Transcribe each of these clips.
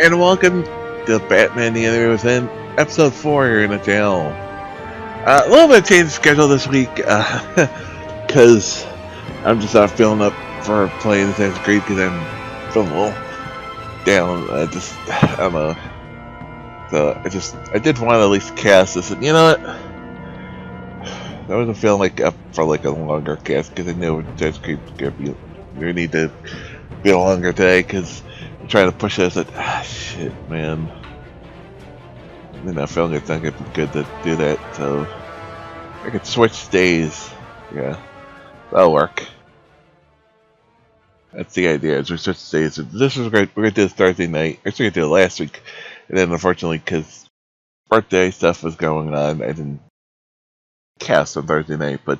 and welcome to Batman the Enemy Within, episode 4 here in the channel. A little bit of change of schedule this week, because I'm just not feeling up for playing Assassin's Creed because I'm feeling a little down. I don't know. So I did want to at least cast this, and you know what? I wasn't feeling like up for like a longer cast because I knew Assassin's Creed was going to be, we need to be longer today because I'm trying to push this. Shit, man. I'm not feeling it's not going to be good to do that, so I could switch days. Yeah, that'll work. That's the idea, is we switch days. This was great. We're going to do this Thursday night. Actually, going to do it last week. And then, unfortunately, because birthday stuff was going on, I didn't cast on Thursday night. But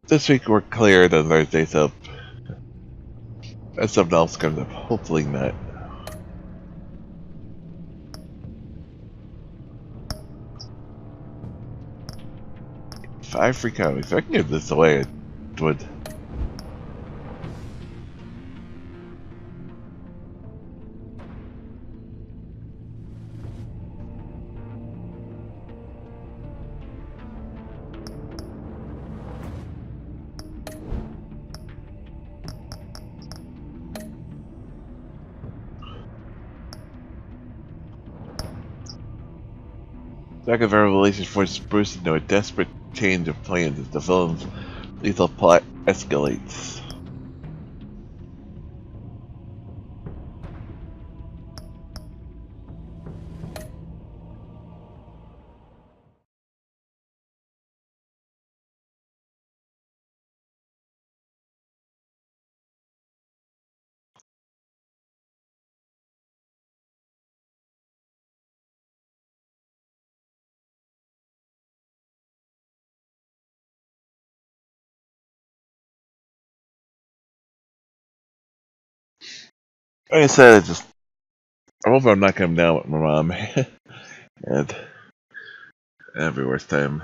this week we're cleared on Thursday, so if something else comes up, hopefully not. Five free comics. If I can give this away, I would. Lack of revelation forces Bruce into a desperate change of plans as the villain's lethal plot escalates. Like I said, I hope I'm not coming down with my mom and every worst time.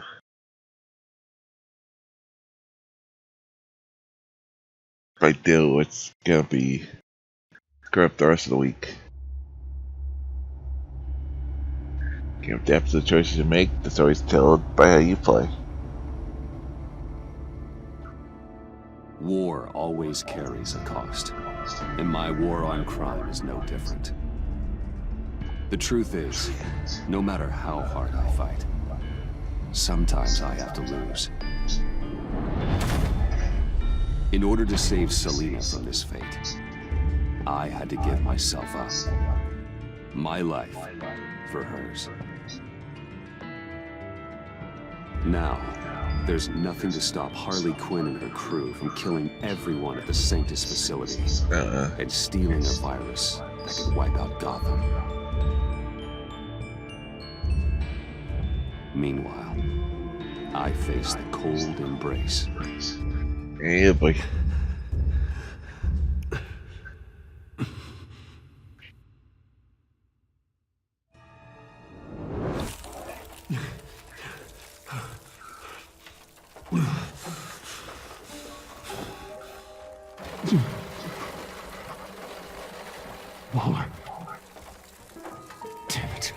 If I do, it's gonna be screw up the rest of the week. You have depth of the choices you make. That's always told by how you play. War always carries a cost, and my war on crime is no different. The truth is, no matter how hard I fight, sometimes I have to lose. In order to save Selina from this fate, I had to give myself up. My life for hers. Now, there's nothing to stop Harley Quinn and her crew from killing everyone at the Sanctus facility and stealing a virus that could wipe out Gotham. Meanwhile, I face the cold embrace. Yeah, boy. Waller. Damn it.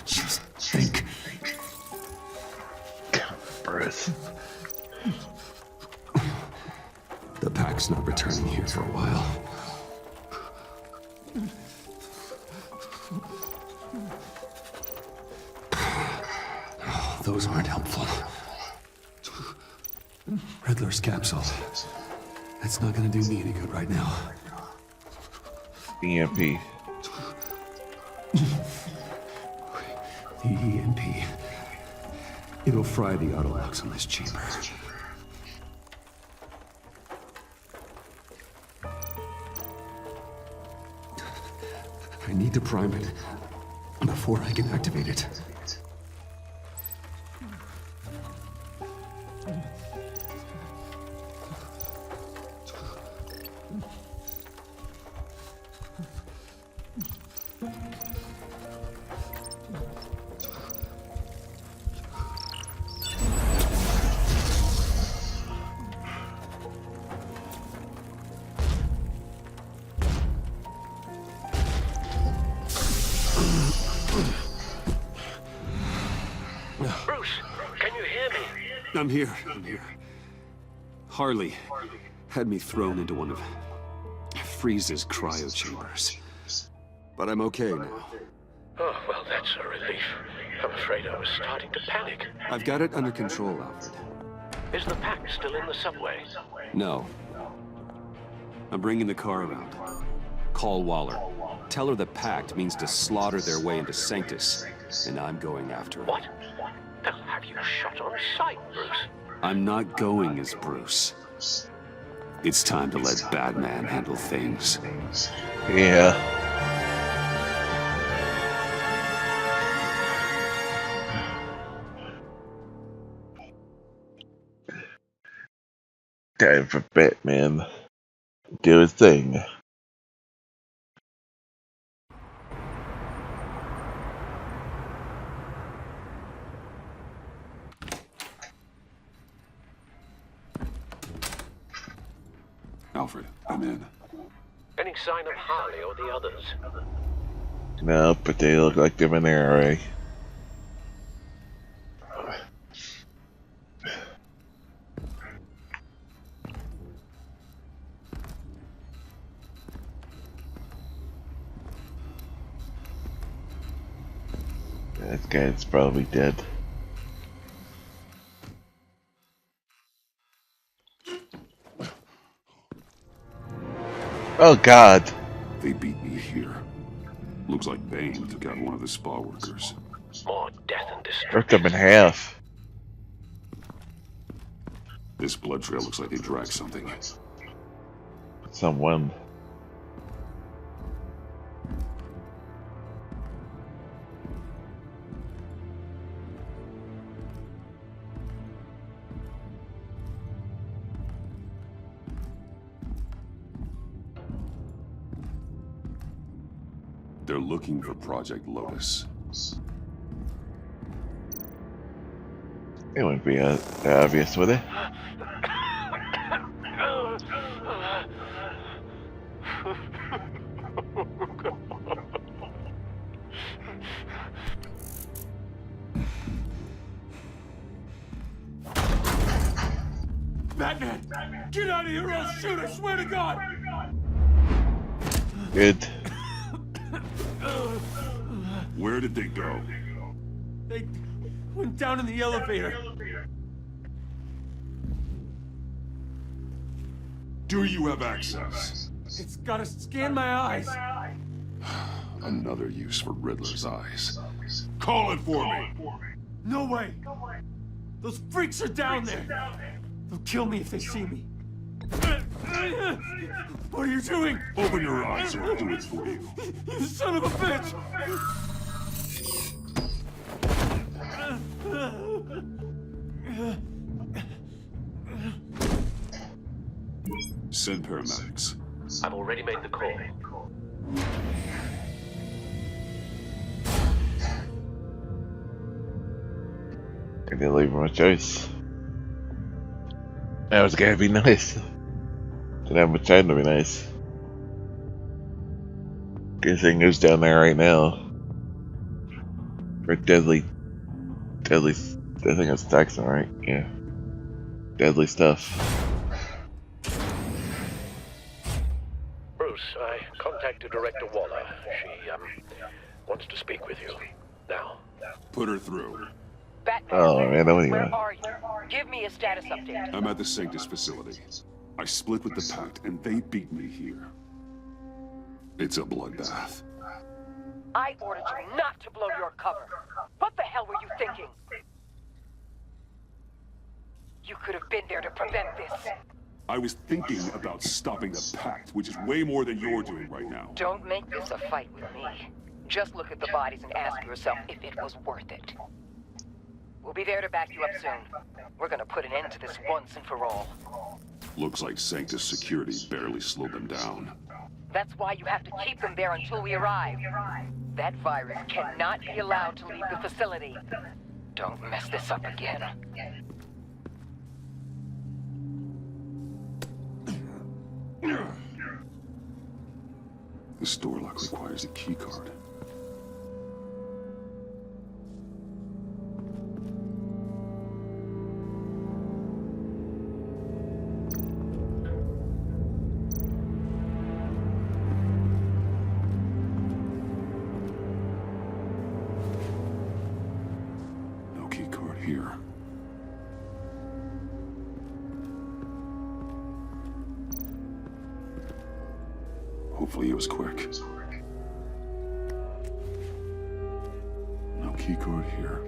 Just think. Bruce. The pack's not returning here for a while. Those aren't helpful. Riddler's capsule. That's not gonna do me any good right now. EMP. The EMP. It'll fry the autolocks on this chamber. I need to prime it before I can activate it. I'm here. Harley had me thrown into one of Freeze's cryo chambers. But I'm okay now. Oh, well, that's a relief. I'm afraid I was starting to panic. I've got it under control, Alfred. Is the pack still in the subway? No. I'm bringing the car around. Call Waller. Tell her the pact means to slaughter their way into Sanctus, and I'm going after her. What? They'll have you shot on sight, Bruce. I'm not going as Bruce. It's time to let Batman handle things. Yeah. Time for Batman. Do his thing. Alfred, I'm in. Any sign of Harley or the others? No, but they look like they're in there already. That guy's probably dead. Oh God! They beat me here. Looks like Bane took out one of the spa workers. More death and Ripped them destruction. in half. This blood trail looks like they dragged something. Someone. They're looking for Project Lotus. It wouldn't be obvious, would it? Batman! Get out of here or I'll shoot, I swear to God! Good. Where did they go? They went down in the elevator. Do you have access? It's gotta scan my eyes. Another use for Riddler's eyes. Call it for me! No way! Those freaks are down there! They'll kill me if they see me. What are you doing? Open your eyes or I'll do it for you. You son of a bitch! Send paramedics. I've already made the call. I didn't leave him a choice. That was gonna be nice. Didn't have much time to be nice. Good thing who's down there right now. For deadly. I think it's Texan, right? Yeah. Deadly stuff. Bruce, I contacted Director Waller. She, wants to speak with you. Now. Put her through. Batman, Oh man, that where was are you? Give me a status update. I'm at the Sanctus facility. I split with the Pact and they beat me here. It's a bloodbath. I ordered you not to blow your cover. What the hell were you thinking? You could have been there to prevent this. I was thinking about stopping the Pact, which is way more than you're doing right now. Don't make this a fight with me. Just look at the bodies and ask yourself if it was worth it. We'll be there to back you up soon. We're gonna put an end to this once and for all. Looks like Sanctus security barely slowed them down. That's why you have to keep them there until we arrive. That virus cannot be allowed to leave the facility. Don't mess this up again. This door lock requires a keycard. here. Hopefully it was quick. No keycard here.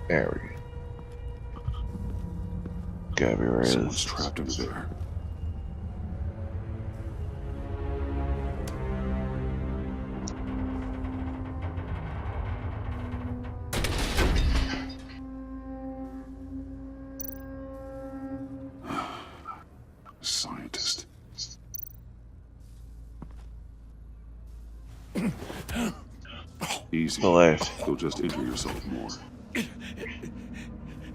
There we go. Gotta be right. Someone's trapped under there. Scientist. Easy. Alive. You'll just injure yourself more.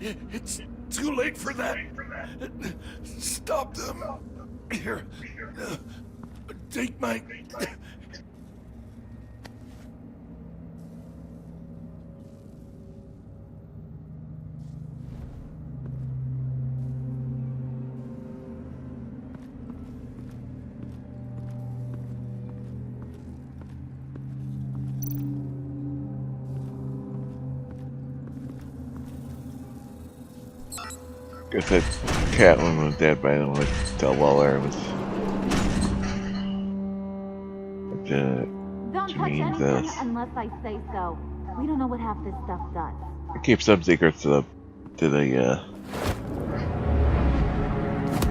It's too late for that. Stop them. Here. Take my... Guess that Catwoman was dead, but I don't want to tell Waller was. Don't touch anything unless I say so. We don't know what half this stuff does. I keep some secrets to the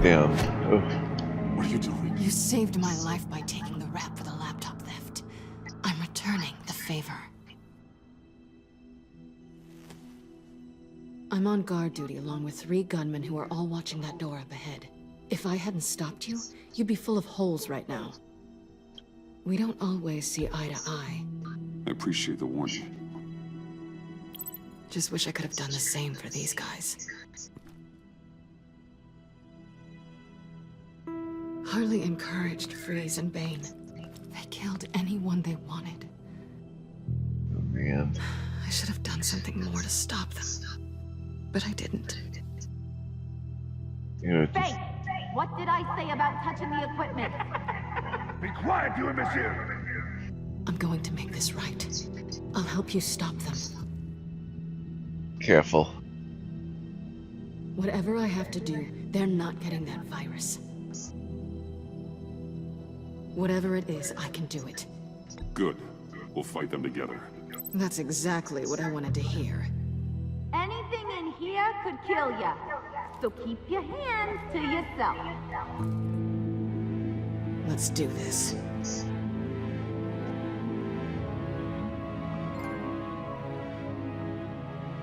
damn. Oh. What are you doing? You saved my life by taking the rap for the laptop theft. I'm returning the favor. I'm on guard duty along with 3 gunmen who are all watching that door up ahead. If I hadn't stopped you, you'd be full of holes right now. We don't always see eye to eye. I appreciate the warning. Just wish I could have done the same for these guys. Harley encouraged Freeze and Bane. They killed anyone they wanted. Oh man. I should have done something more to stop them. But I didn't. You know, Faith! What did I say about touching the equipment? Be quiet, you imbecile! I'm going to make this right. I'll help you stop them. careful. Whatever I have to do, they're not getting that virus. Whatever it is, I can do it. Good. We'll fight them together. That's exactly what I wanted to hear. Anything in here could kill ya. So keep your hands to yourself. Let's do this.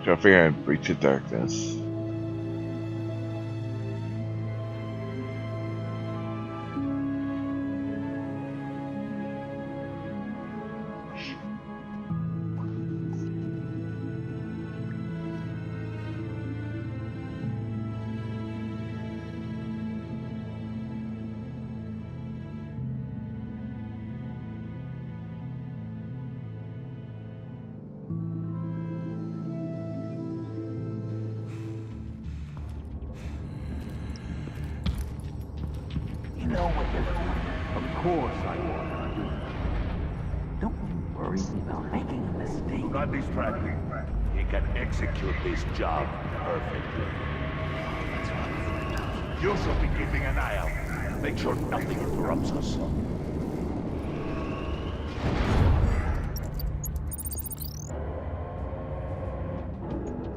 Trophy and Breach of Darkness. You know what you're doing. Of course I know. Don't you worry about making a mistake. Not distracting. He can execute this job perfectly. You should be keeping an eye out. Make sure nothing interrupts us.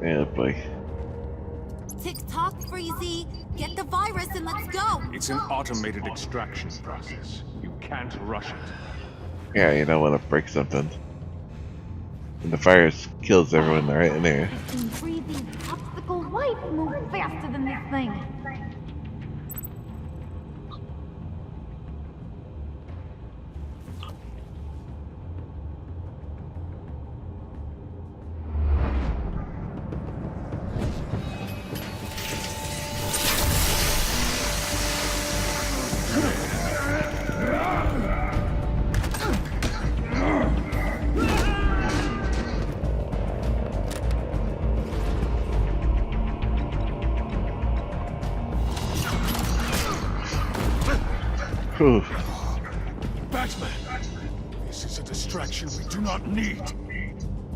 Yeah, boy. Tick-tock, Freezy. Get the virus and let's go. It's an automated extraction process. You can't rush it. Yeah, you don't want to break something. And the virus kills everyone right in there. I've seen Freezy's popsicle wife move faster than this thing. Whew. Batman! This is a distraction we do not need.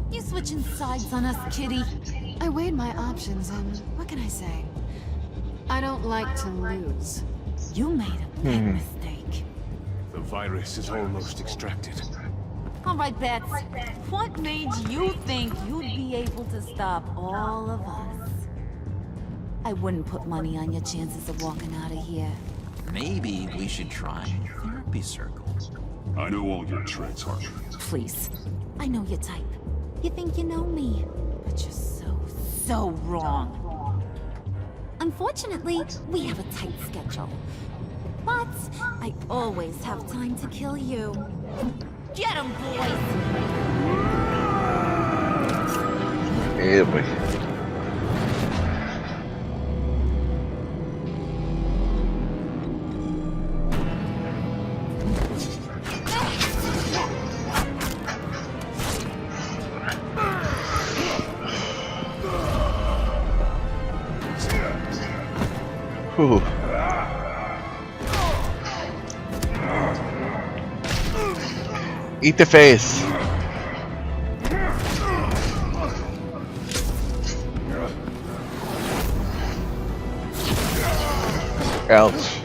You switching sides on us, kitty? I weighed my options, and what can I say? I don't like to lose. You made a big mistake. The virus is almost extracted. All right, Bats. What made you think you'd be able to stop all of us? I wouldn't put money on your chances of walking out of here. Maybe we should try therapy circles. I know all your tricks, Harvey. Please. I know your type. You think you know me, but you're so wrong. Unfortunately, we have a tight schedule. But I always have time to kill you. Get him, boys! Yeah, boy. Whew. Eat the face. Ouch.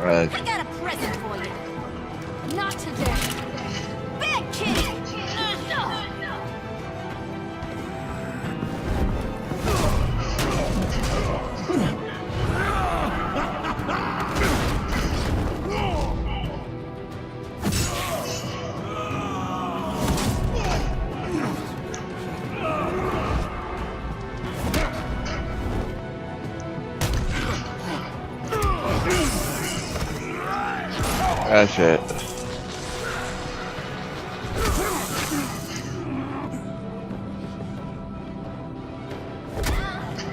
I got a present for you. Not today. Bad kitty! Ah, shit.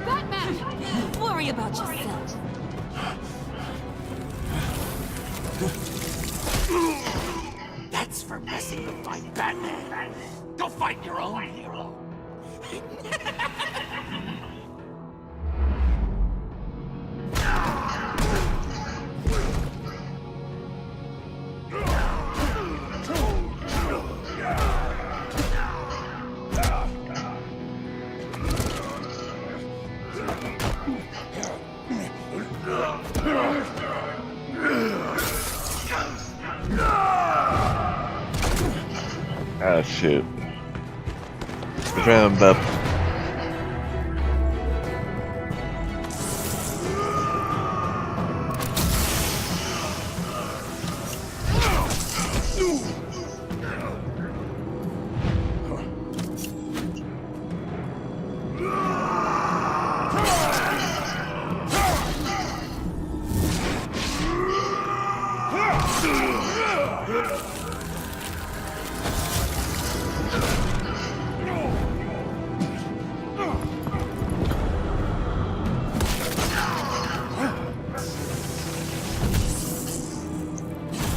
Batman! Worry about yourself. That's for messing with my Batman. Go fight your own hero. Ah, shoot. Round up.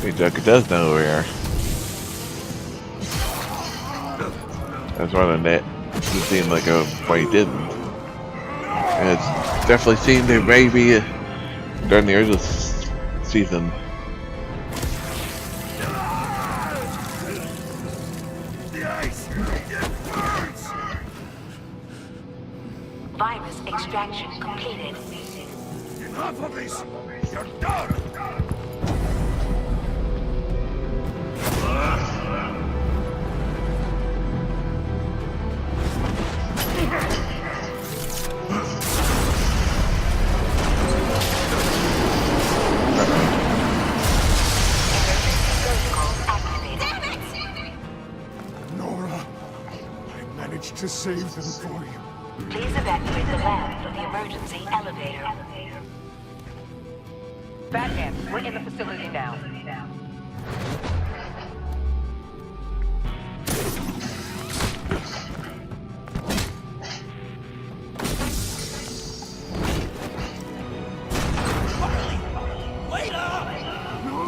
Hey, Joker does know who we are. That's why the net it seemed like why he didn't. And it's definitely seemed that maybe during the original season. Virus extraction completed. Enough of this! You're done! Nora, I managed to save them for you. Please evacuate the lab from the emergency elevator. Batman, we're in the facility now. Wait up! No!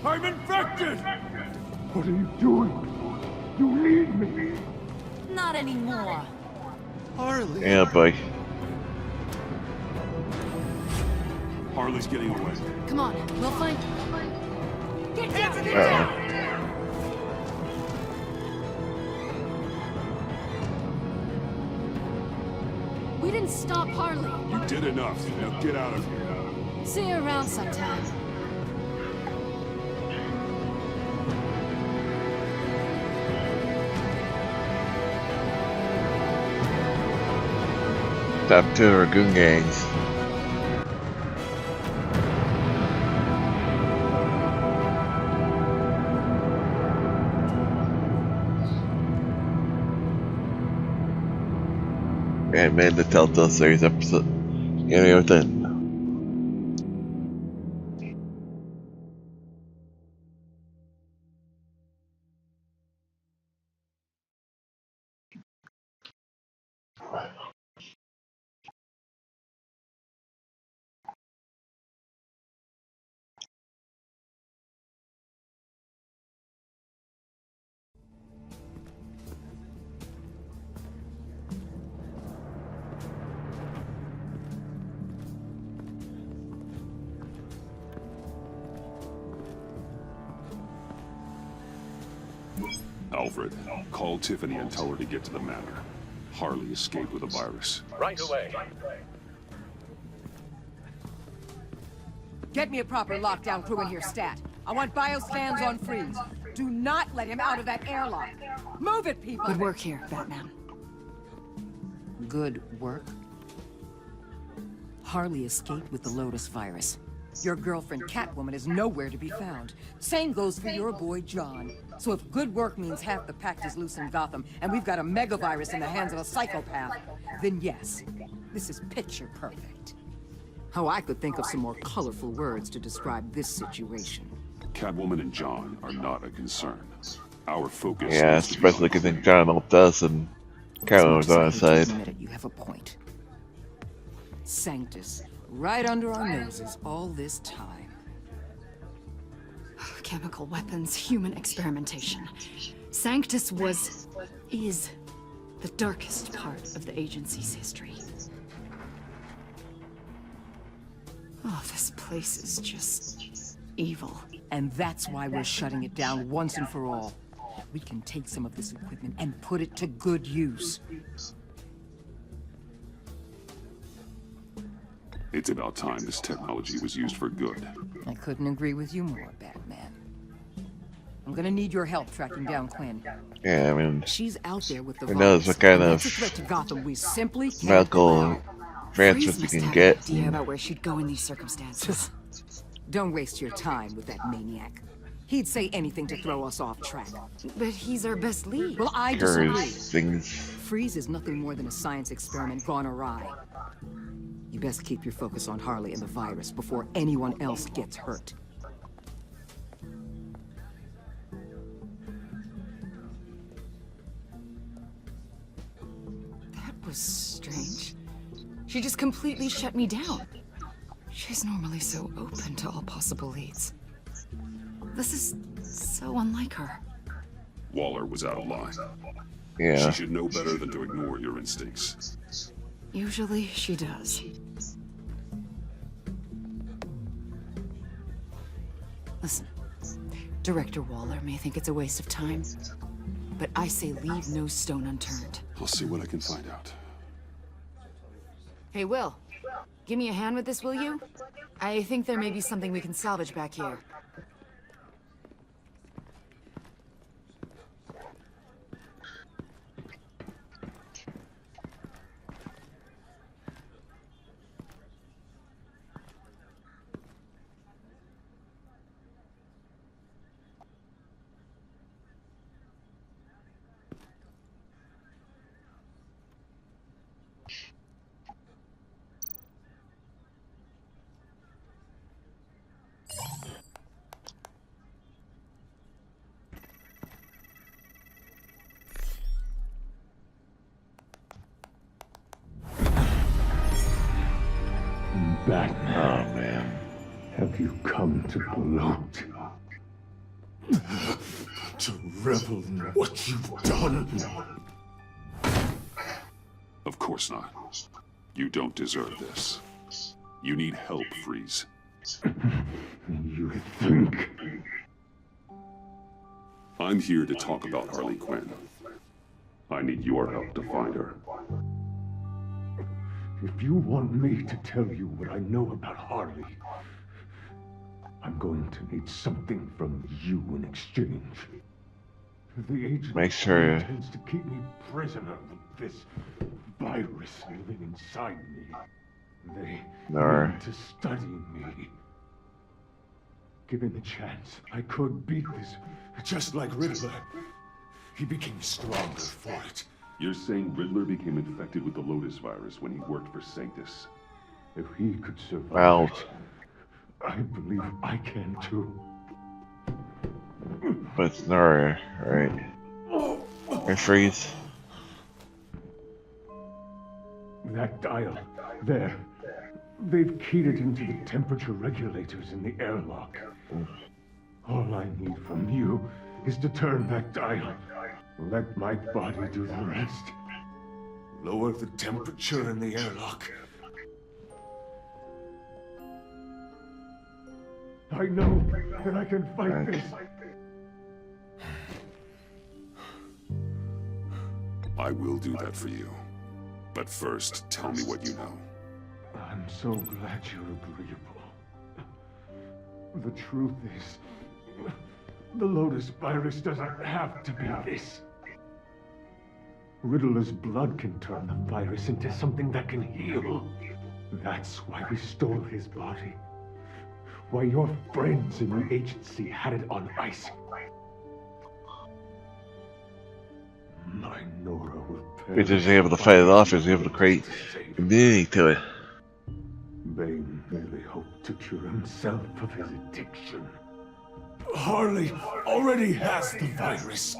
I'm infected! What are you doing? You need me! me. Not anymore. Harley. Yeah, boy. Harley's getting away. Come on, we'll find... Get down! Uh-oh. We didn't stop Harley. You did enough. Now get out of here. See you around sometime. Top 2 Ragoon gangs. And made the Telltale series episode. Any within. Alfred, call Tiffany and tell her to get to the manor. Harley escaped with a virus. Right away. Get me a proper lockdown crew in here, stat. I want bioscans on freeze. Do not let him out of that airlock. Move it, people! Good work here, Batman. Good work? Harley escaped with the Lotus virus. Your girlfriend Catwoman is nowhere to be found. Same goes for your boy John. So if good work means half the pact is loose in Gotham, and we've got a megavirus in the hands of a psychopath, then yes, this is picture perfect. Oh, I could think of some more colorful words to describe this situation. Catwoman and John are not a concern. Our focus Yeah, is to be especially on- because I think John helped us and Catwoman was on his side. You have a point. Sanctus, right under our noses all this time. Chemical weapons, human experimentation. Sanctus is the darkest part of the agency's history. Oh, this place is just evil. And that's why we're shutting it down once and for all. We can take some of this equipment and put it to good use. It's about time this technology was used for good. I couldn't agree with you more, Batman. I'm gonna need your help tracking down Quinn. Yeah, I mean, She's out there with the who knows virus, what kind and of that's a threat to Gotham we simply can't medical allow. transfers we Freeze can must get. have an idea about where she'd go in these circumstances. Don't waste your time with that maniac. He'd say anything to throw us off track. But he's our best lead. Well, I disagree. Cures things. Freeze is nothing more than a science experiment gone awry. You best keep your focus on Harley and the virus before anyone else gets hurt. That was strange. She just completely shut me down. She's normally so open to all possible leads. This is so unlike her. Waller was out of line. Yeah. She should know better than to ignore your instincts. Usually she does. Listen, Director Waller may think it's a waste of time, but I say leave no stone unturned. I'll see what I can find out. Hey, Will, give me a hand with this, will you? I think there may be something we can salvage back here. Batman, Oh man. have you come to gloat? to revel in what you've done. Of course not. You don't deserve this. You need help, Freeze. You think? I'm here to talk about Harley Quinn. I need your help to find her. If you want me to tell you what I know about Harley, I'm going to need something from you in exchange. The agent Make sure intends to keep me prisoner with this virus living inside me. They need to study me. Given the chance, I could beat this, just like Riddler. He became stronger for it. You're saying Riddler became infected with the Lotus virus when he worked for Sanctus? If he could survive, Well, I believe I can too. but it's Nora, right? Or Freeze. That dial, there. They've keyed it into the temperature regulators in the airlock. All I need from you is to turn that dial. Let my body do the rest. Lower the temperature in the airlock. I know that I can fight this. I will do that for you. But first, tell me what you know. I'm so glad you're agreeable. The truth is, the Lotus virus doesn't have to be this. Riddler's blood can turn the virus into something that can heal. That's why we stole his body. Why your friends in the agency had it on ice. My Nora will If he's able to fight it off, he's able to create immunity to it. Bane merely hoped to cure himself of his addiction. Harley already has the virus.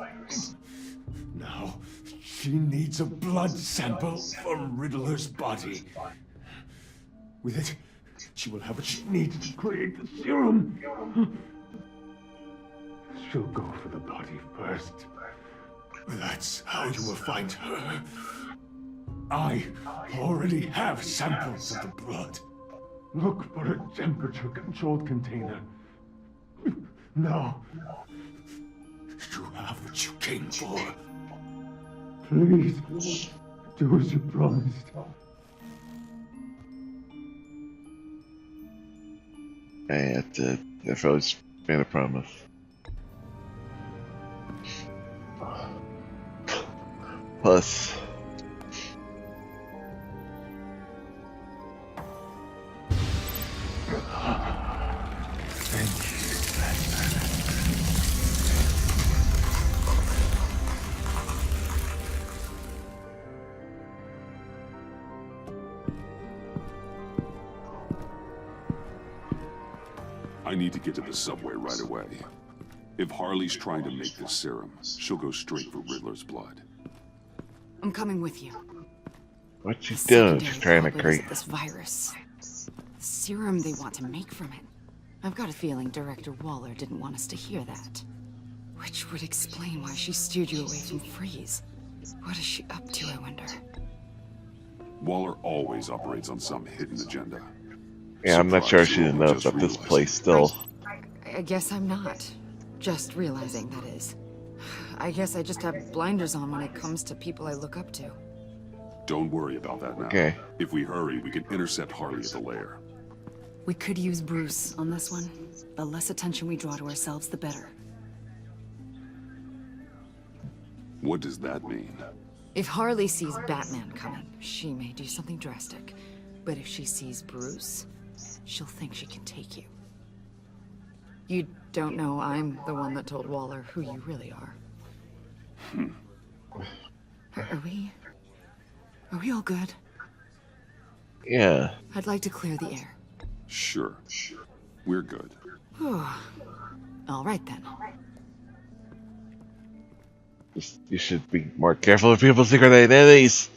Now, she needs a blood sample from Riddler's body. With it, she will have what she needs to create the serum. She'll go for the body first. That's how you will find her. I already have samples of the blood. Look for a temperature-controlled container. Now, you have what you came for. Please, do as you promised. I have to, if I was made a promise. Plus, I need to get to the subway right away. If Harley's trying to make this serum, she'll go straight for Riddler's blood. I'm coming with you. what you doing? Just trying to create. This virus. The serum they want to make from it. I've got a feeling Director Waller didn't want us to hear that. Which would explain why she steered you away from Freeze. What is she up to, I wonder? Waller always operates on some hidden agenda. Yeah, I'm not sure she knows about this place still. I guess I'm not. Just realizing, that is. I guess I just have blinders on when it comes to people I look up to. Don't worry about that now. Okay. If we hurry, we can intercept Harley at the lair. We could use Bruce on this one. The less attention we draw to ourselves, the better. What does that mean? If Harley sees Batman coming, she may do something drastic. But if she sees Bruce, she'll think she can take you. You don't know I'm the one that told Waller who you really are. Are we all good? Yeah. I'd like to clear the air. Sure. We're good. All right then. You should be more careful with people's secret identities.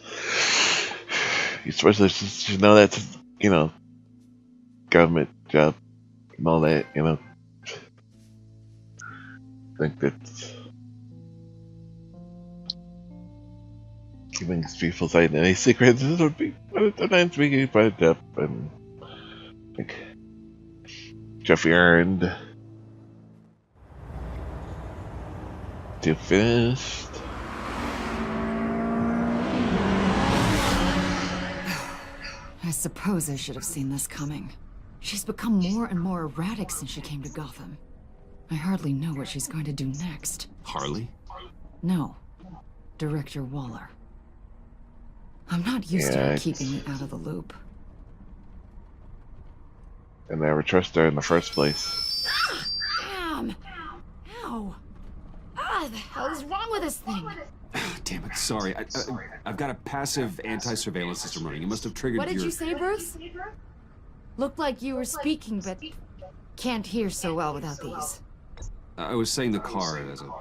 Especially since you know that's, you know, government job and all that, you know. I think that's keeping people hiding any secrets. This would be a nice speaking by Jeff and like Jeffy earned to finished. I suppose I should have seen this coming. She's become more and more erratic since she came to Gotham. I hardly know what she's going to do next. Harley? No. Director Waller. I'm not used to her keeping me out of the loop. I never trusted her in the first place. Damn! Ow! Ah, the hell is wrong with this thing? Damn it, sorry. I've got a passive anti-surveillance system running. You must have triggered What did you say, Bruce? Looked like you were speaking, but can't hear so well without these. I was saying the car has a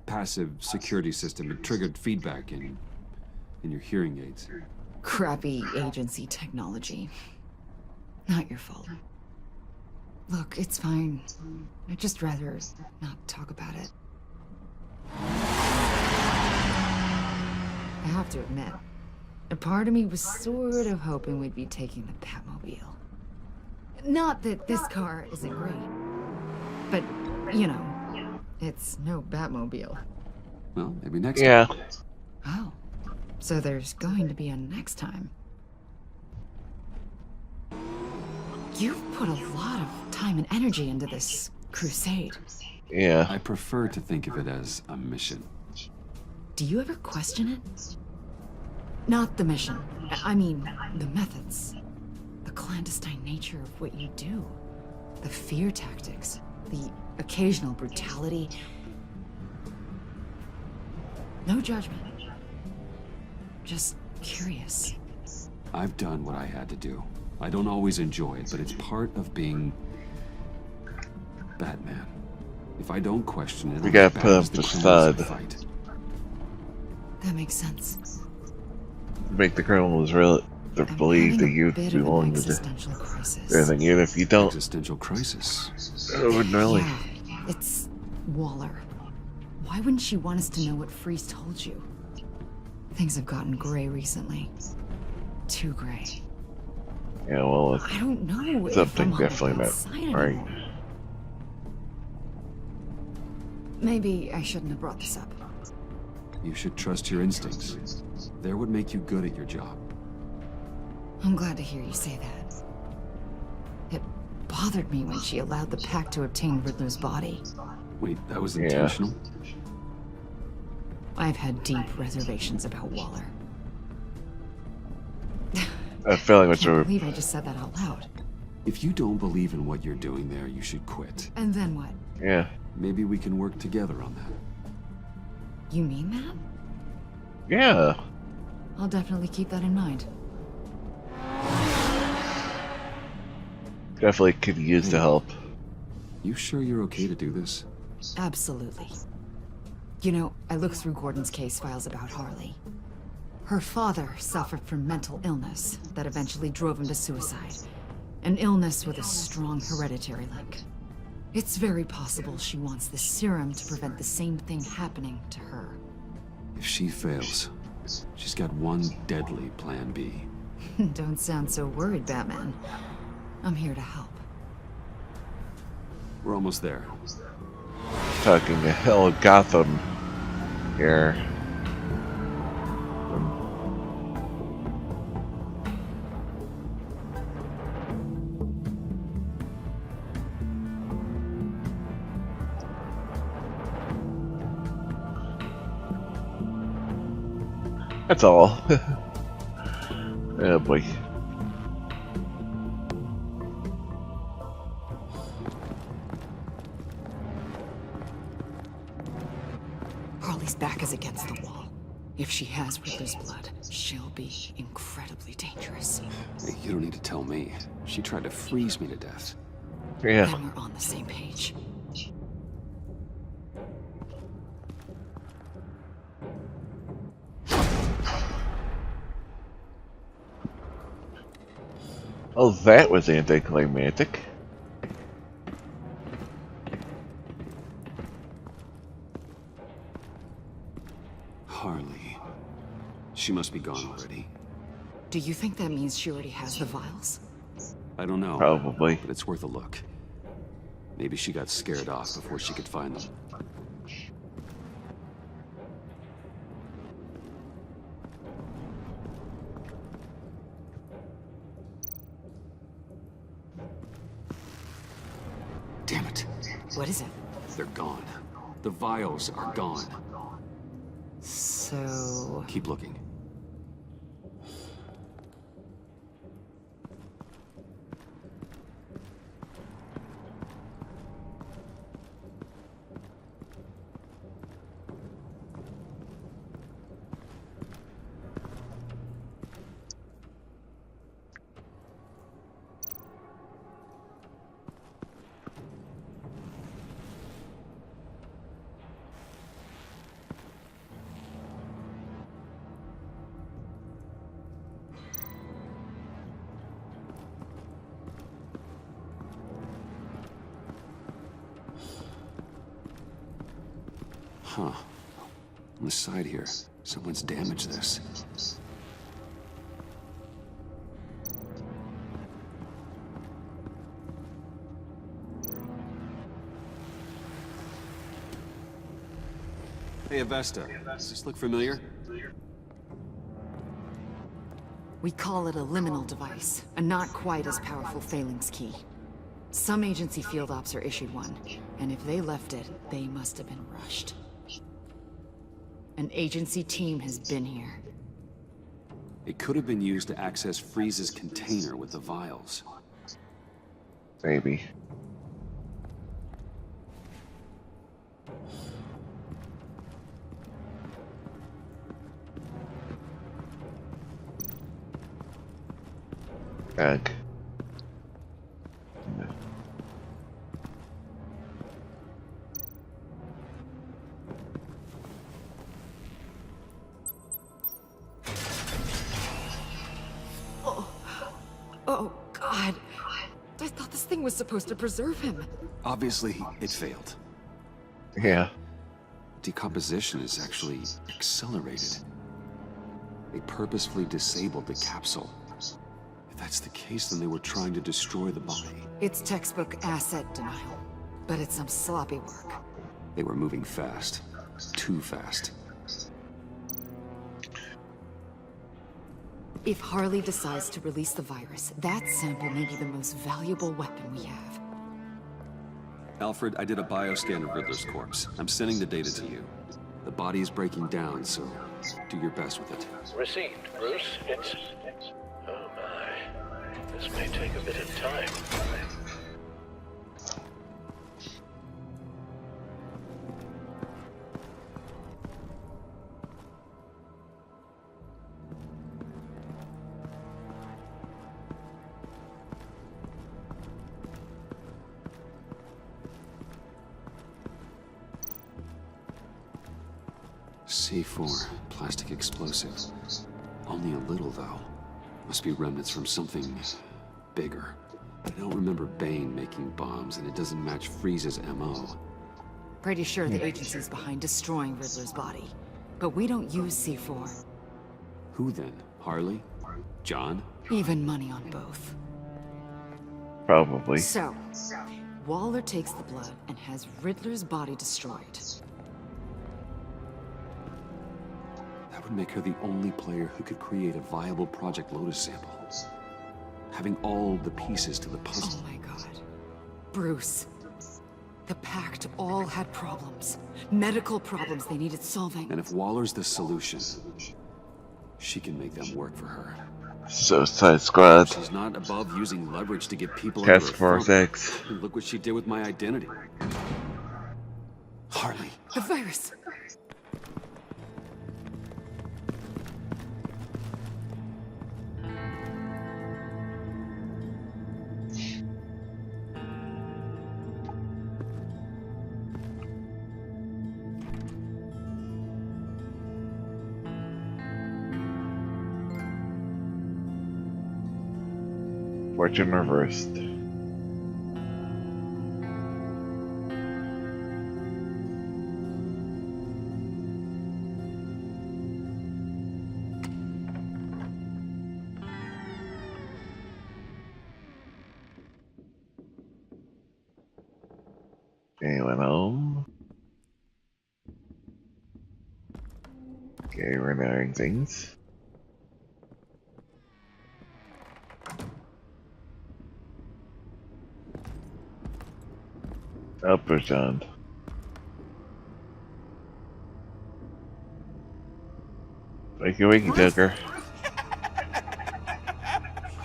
passive security system. It triggered feedback in your hearing aids. Crappy agency technology. Not your fault. Look, it's fine. I'd just rather not talk about it. I have to admit, a part of me was sort of hoping we'd be taking the Batmobile. Not that this car isn't great, but, you know, it's no Batmobile. Well, maybe next time. Oh, so there's going to be a next time. You've put a lot of time and energy into this crusade. Yeah. I prefer to think of it as a mission. Do you ever question it? Not the mission. I mean, the methods. The clandestine nature of what you do. The fear tactics. The occasional brutality. No judgment. Just curious. I've done what I had to do. I don't always enjoy it, but it's part of being Batman. If I don't question it, we gotta put up the stud. That makes sense. Make the criminals real to believe that you belong to everything, even if you don't. Existential crisis. Really. Yeah, it's Waller. Why wouldn't she want us to know what Freeze told you? Things have gotten gray recently. Too gray. Yeah, well, I don't know. Something if I'm definitely not right. Anymore. Maybe I shouldn't have brought this up. You should trust your instincts. They're what make you good at your job. I'm glad to hear you say that. It bothered me when she allowed the pack to obtain Riddler's body. Wait, that was intentional? I've had deep reservations about Waller. I feel like I can't believe I just said that out loud. If you don't believe in what you're doing there, you should quit. And then what? Yeah. Maybe we can work together on that. You mean that? Yeah. I'll definitely keep that in mind. Definitely could use the help. You sure you're okay to do this? Absolutely. You know, I looked through Gordon's case files about Harley. Her father suffered from mental illness that eventually drove him to suicide. An illness with a strong hereditary link. It's very possible she wants the serum to prevent the same thing happening to her. If she fails, she's got one deadly plan B. Don't sound so worried, Batman. I'm here to help. We're almost there. Talking to hell of Gotham here. That's all. Oh boy. Harley's back is against the wall. If she has Riddler's blood, she'll be incredibly dangerous. Hey, you don't need to tell me. She tried to freeze me to death. Yeah. Then we're on the same page. Oh, that was anticlimactic. Harley. She must be gone already. Do you think that means she already has the vials? I don't know. Probably. But it's worth a look. Maybe she got scared off before she could find them. Damn it. What is it? They're gone. The vials are gone. So... Keep looking. Huh. On the side here, someone's damaged this. Hey, Avesta. Does this look familiar? We call it a liminal device, a not quite as powerful phalanx key. Some agency field ops are issued one, and if they left it, they must have been rushed. An agency team has been here. It could have been used to access Freeze's container with the vials. Maybe. Ag. Oh, God. I thought this thing was supposed to preserve him. Obviously, it failed. Yeah. Decomposition is actually accelerated. They purposefully disabled the capsule. If that's the case, then they were trying to destroy the body. It's textbook asset denial, but it's some sloppy work. They were moving fast. Too fast. If Harley decides to release the virus, that sample may be the most valuable weapon we have. Alfred, I did a bioscan of Riddler's corpse. I'm sending the data to you. The body is breaking down, so do your best with it. Received, Bruce. It's... Oh my. This may take a bit of time. C4, plastic explosive. Only a little, though. Must be remnants from something bigger. I don't remember Bane making bombs, and it doesn't match Freeze's MO. Pretty sure the agency's behind destroying Riddler's body. But we don't use C4. Who then? Harley? John? Even money on both. Probably. So, Waller takes the blood and has Riddler's body destroyed. That would make her the only player who could create a viable Project Lotus sample. Having all the pieces to the puzzle. Oh my god. Bruce. The Pact all had problems. Medical problems they needed solving. And if Waller's the solution, she can make them work for her. Suicide Squad. She's not above using leverage to get people Task under her Force thumb. X. And look what she did with my identity. Harley. The virus. Fortune reversed. Anyone home? Okay, we're knowing things. Upper John. Wakey wakey, Tucker.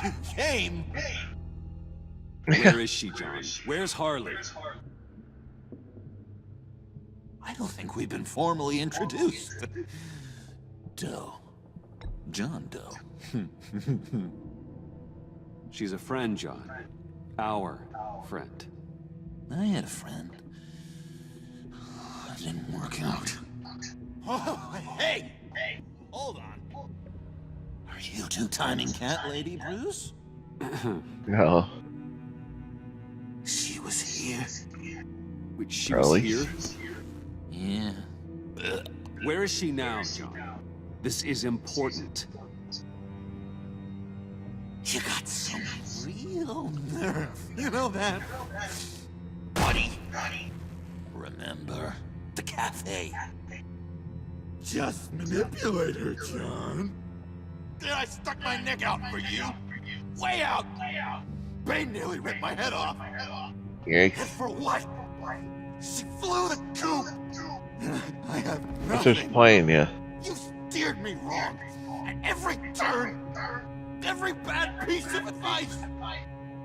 You came. Where is she, John? Where's Harley? I don't think we've been formally introduced. Doe. John Doe. She's a friend, John. Our friend. I had a friend. It didn't work out. Oh, hey! Hold on. Are you two-timing cat lady, Bruce? No. She was here. Wait, she Really? was here? Yeah. Where is she now, John? This is important. You got some real nerve. You know that? Buddy. Remember the cafe? Just manipulate her, John. Then I stuck my neck out for you. Way out. Bane nearly ripped my head off. Yikes. And for what? She flew the coop. I have What's nothing. just playing you? You steered me wrong. At every turn. Every bad piece of advice.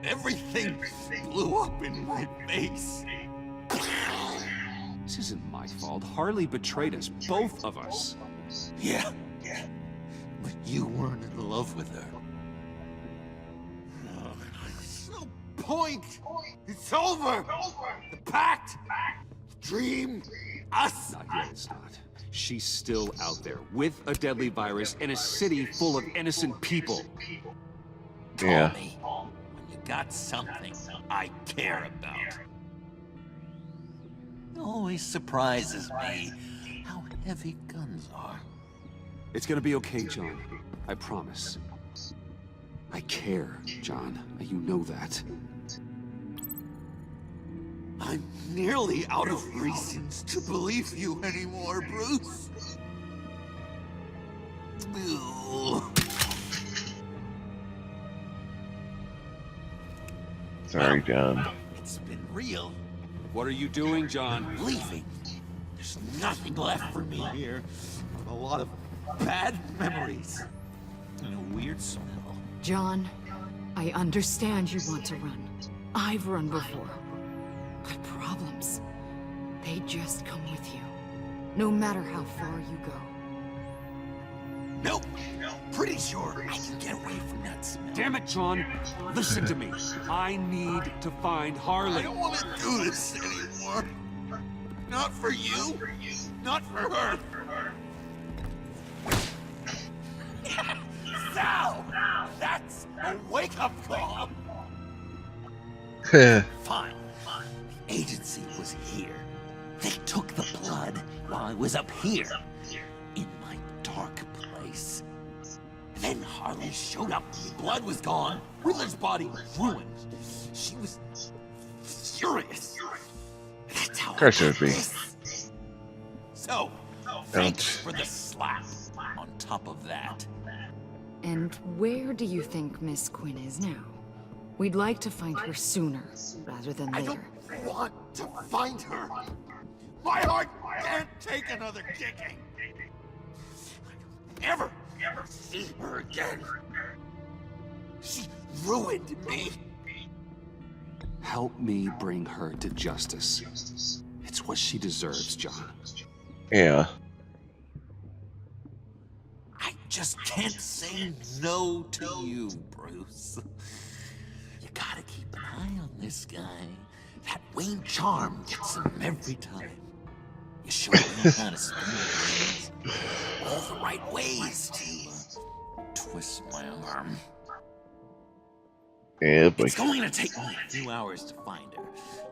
Everything blew up in my face. This isn't my fault. Harley betrayed us, both of us. Yeah. But you weren't in love with her. There's no point. It's over. The pact. The dream. Us. Not yet, it's not. She's still out there, with a deadly virus, in a city full of innocent people. Yeah. Call me when you got something I care about. It always surprises me how heavy guns are. It's gonna be okay, John. I promise. I care, John. You know that. I'm nearly out of reasons to believe you anymore, Bruce. Ew. Sorry, John. It's been real. What are you doing, John? Leaving. There's nothing left for me here. A lot of bad memories. And a weird smell. John, I understand you want to run. I've run before. But problems, they just come with you. No matter how far you go. Nope. Pretty sure I can get away from that smell. Damn it, John! Listen to me. I need to find Harley. I don't want to do this anymore. Not for you. Not for her. Sal! That's a wake-up call. Fine. The agency was here. They took the blood while I was up here. In my dark place. Then Harley showed up. The blood was gone. Wheeler's body ruined. She was furious. That's how Of course it would be. So, thanks for the slap on top of that. And where do you think Miss Quinn is now? We'd like to find her sooner, rather than I later. don't want to find her. My heart can't take another kicking. I don't ever see her again. She ruined me. Help me bring her to justice. It's what she deserves, John. Yeah. I just can't say no to you, Bruce. You gotta keep an eye on this guy. That Wayne charm gets him every time. You sure know how to spin things. All the right ways to twist my arm. Yeah, but It's going to take me a few hours to find her.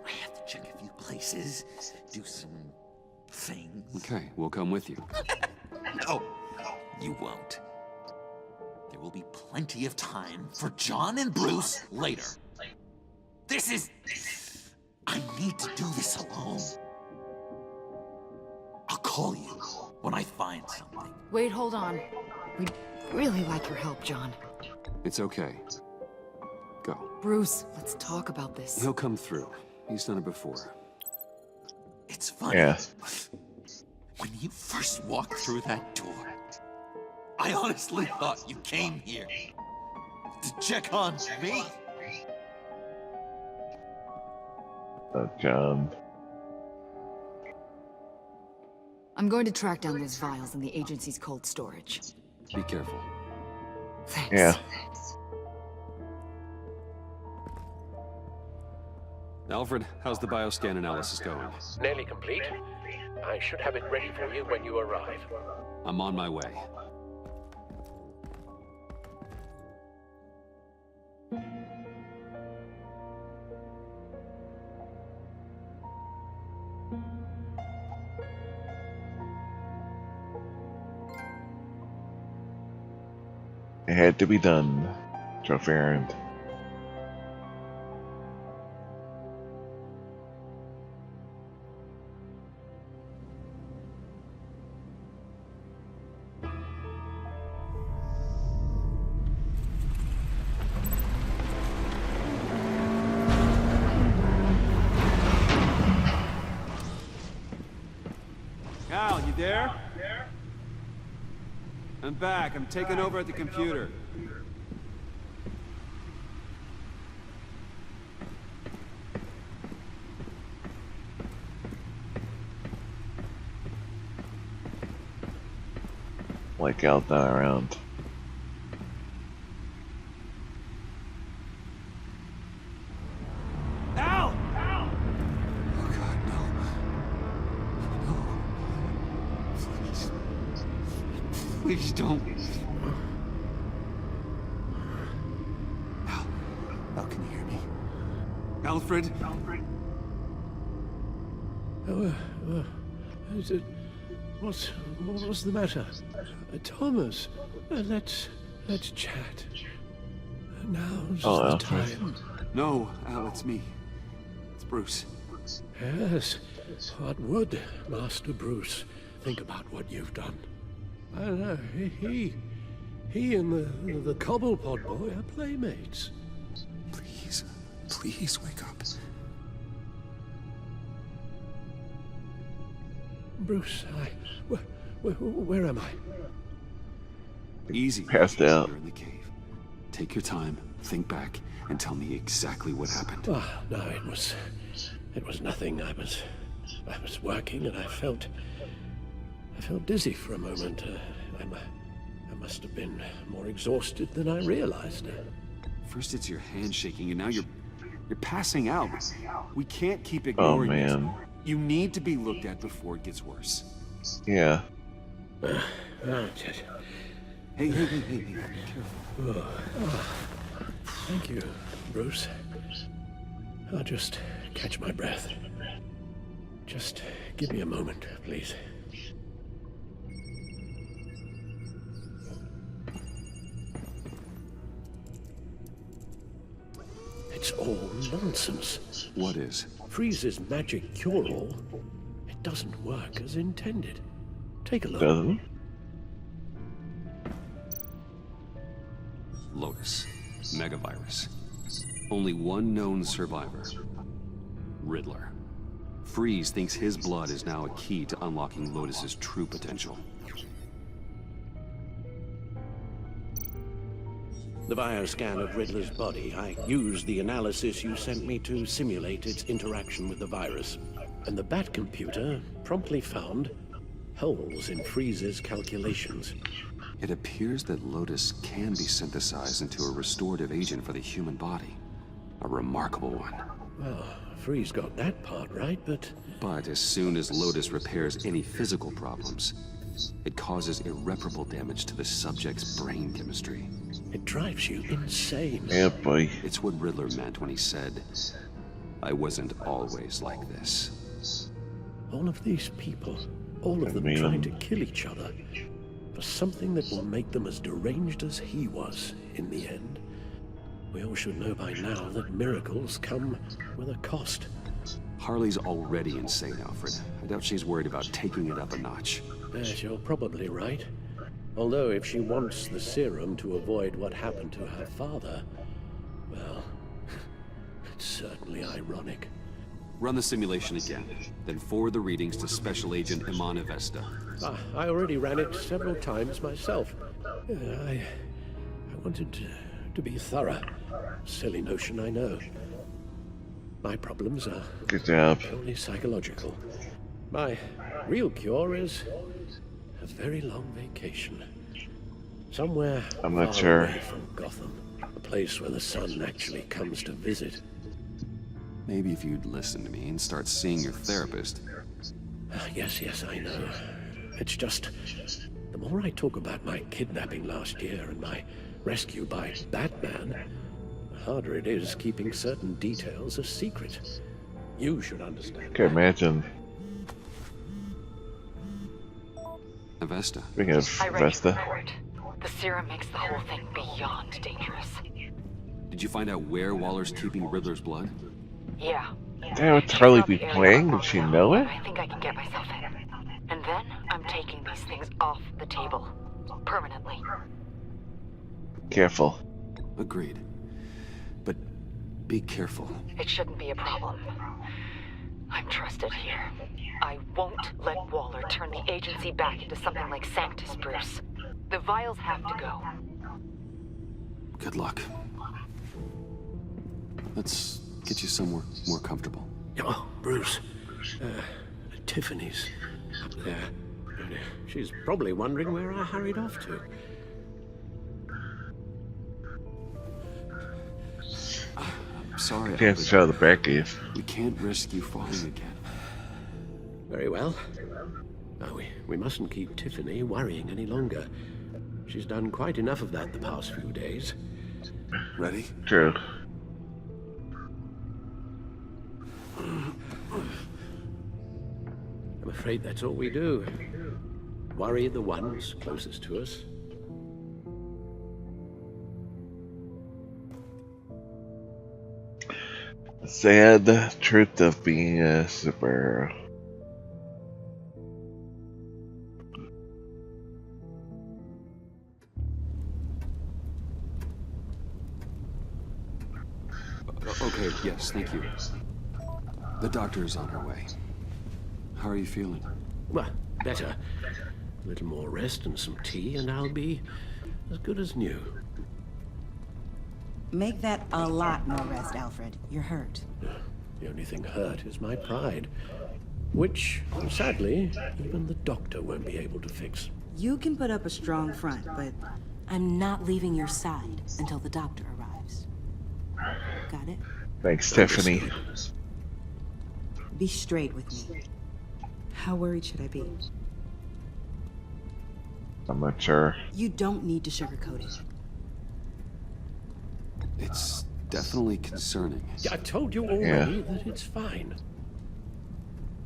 I have to check a few places, do some things. Okay, we'll come with you. No, you won't. There will be plenty of time for John and Bruce later. This is... I need to do this alone. I'll call you when I find something. Wait, hold on. We'd really like your help, John. It's okay. Go. Bruce, let's talk about this. He'll come through. He's done it before. It's funny. Yeah. When you first walked through that door, I honestly thought you came here to check on me. John. I'm going to track down those vials in the agency's cold storage. Be careful. Thanks. Yeah. Alfred, how's the bioscan analysis going? Nearly complete. I should have it ready for you when you arrive. I'm on my way. It had to be done. Trophy earned. Cal, you there? I'm back. I'm taking over at the computer. Like out that around. Al! Al! Oh God, no. No. Please. Please don't. Al. Al, can you hear me? Alfred? Is it... What's the matter? Thomas, let's chat. Now's the time. No, Al, it's me. It's Bruce. Yes, what would Master Bruce think about what you've done? I don't know, he and the Cobblepot boy are playmates. Please wake up. Bruce, where am I? Easy. Passed out. You're in the cave. Take your time, think back, and tell me exactly what happened. No, it was nothing. I was working and I felt dizzy for a moment. I must have been more exhausted than I realized. First it's your hand shaking, and now you're passing out. We can't keep ignoring Oh, man. this. You need to be looked at before it gets worse. Yeah. Hey, be careful. Thank you, Bruce. I'll just catch my breath. Just give me a moment, please. It's all nonsense. What is? Freeze's magic cure-all. It doesn't work as intended. Take a look. Doesn't? Lotus. Megavirus. Only one known survivor. Riddler. Freeze thinks his blood is now a key to unlocking Lotus's true potential. The bioscan of Riddler's body, I used the analysis you sent me to simulate its interaction with the virus. And the Bat computer promptly found holes in Freeze's calculations. It appears that Lotus can be synthesized into a restorative agent for the human body. A remarkable one. Well, Freeze got that part right, but as soon as Lotus repairs any physical problems, it causes irreparable damage to the subject's brain chemistry. it drives you insane. Yeah, boy. It's what Riddler meant when he said, "I wasn't always like this." All of these people, all of them trying to kill each other for something that will make them as deranged as he was in the end. We all should know by now that miracles come with a cost. Harley's already insane, Alfred. I doubt she's worried about taking it up a notch. Yes, you're probably right. Although if she wants the serum to avoid what happened to her father, well, it's certainly ironic. Run the simulation again, then forward the readings to Special Agent Iman Avesta. I already ran it several times myself. I wanted to be thorough. Silly notion, I know. My problems are Good job. only psychological. My real cure is a very long vacation. Somewhere I'm not far sure. away from Gotham. A place where the sun actually comes to visit. Maybe if you'd listen to me and start seeing your therapist. Yes, I know. It's just, the more I talk about my kidnapping last year and my rescue by Batman, the harder it is keeping certain details a secret. You should understand. Can imagine. Avesta. Speaking of I read your Vesta, report. The serum makes the whole thing beyond dangerous. Did you find out where Waller's keeping Riddler's blood? Yeah. damn, would Harley be playing? Did she know it? I think I can get myself in. And then I'm taking these things off the table. Permanently. Careful. Agreed. But be careful. It shouldn't be a problem. I'm trusted here. I won't let Waller turn the agency back into something like Sanctus, Bruce. The vials have to go. Good luck. Let's get you somewhere more comfortable. Oh, Bruce. Tiffany's up there. She's probably wondering where I hurried off to. I'm sorry, Can't Alfred. show the Batcave. We can't risk you falling again. Very well. Now, we mustn't keep Tiffany worrying any longer. She's done quite enough of that the past few days. Ready? True. I'm afraid that's all we do. Worry the ones closest to us. The sad truth of being a superhero. Okay, yes, thank you. The doctor is on her way. How are you feeling? Well, better. A little more rest and some tea, and I'll be as good as new. Make that a lot more rest, Alfred. You're hurt. The only thing hurt is my pride, which, sadly, even the doctor won't be able to fix. You can put up a strong front, but I'm not leaving your side until the doctor arrives. Got it? Thanks, Tiffany. Be straight with me. How worried should I be? I'm not sure. You don't need to sugarcoat it. It's definitely concerning. I told you already that it's fine.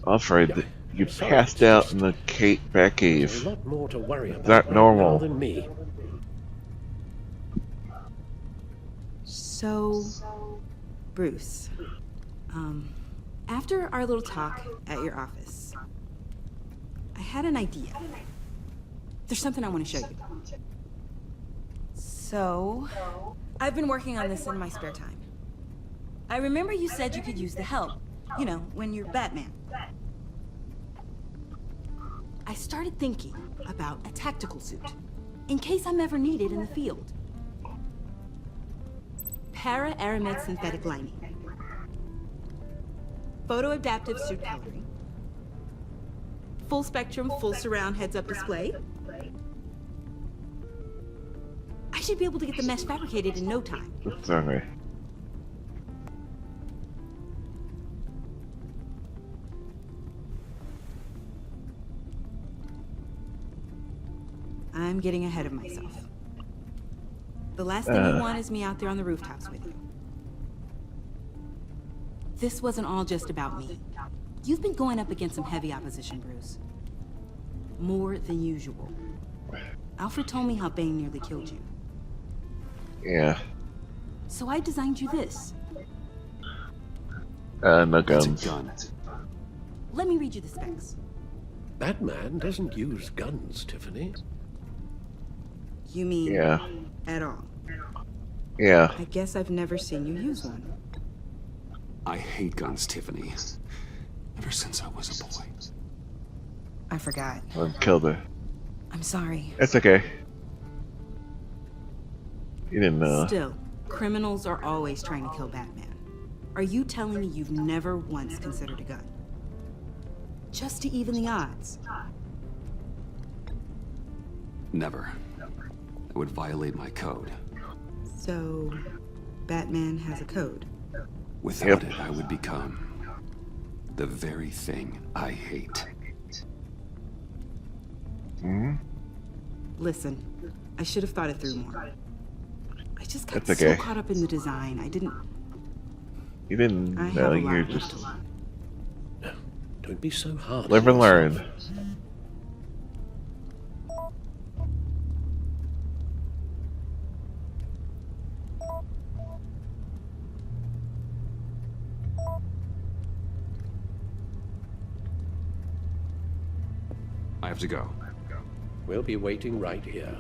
Alfred, you passed out in the There's a Batcave. lot more to worry about Not right normal. now than me. So, Bruce, after our little talk at your office, I had an idea. There's something I want to show you. So, I've been working on this in my spare time. I remember you said you could use the help, you know, when you're Batman. I started thinking about a tactical suit, in case I'm ever needed in the field. Para-aramid synthetic lining. Photo-adaptive suit coloring. Full spectrum, full surround heads-up display. I should be able to get the mesh fabricated in no time. Sorry. I'm getting ahead of myself. The last thing you want is me out there on the rooftops with you. This wasn't all just about me. You've been going up against some heavy opposition, Bruce. More than usual. Alfred told me how Bane nearly killed you. Yeah. So I designed you this. No That's guns. a gun. Let me read you the specs. Batman doesn't use guns, Tiffany. You mean Yeah. at all? Yeah. I guess I've never seen you use one. I hate guns, Tiffany. Ever since I was a boy. I forgot. I killed her. I'm sorry. It's okay. You didn't know. Still, criminals are always trying to kill Batman. Are you telling me you've never once considered a gun? Just to even the odds? Never. It would violate my code. So, Batman has a code. Without it, I would become the very thing I hate. Listen, I should have thought it through more. I just got That's so okay. caught up in the design, I didn't... You didn't I know. have a You're lot left just to learn. Don't be so hard. live on and learn. yourself. I have to go. We'll be waiting right here.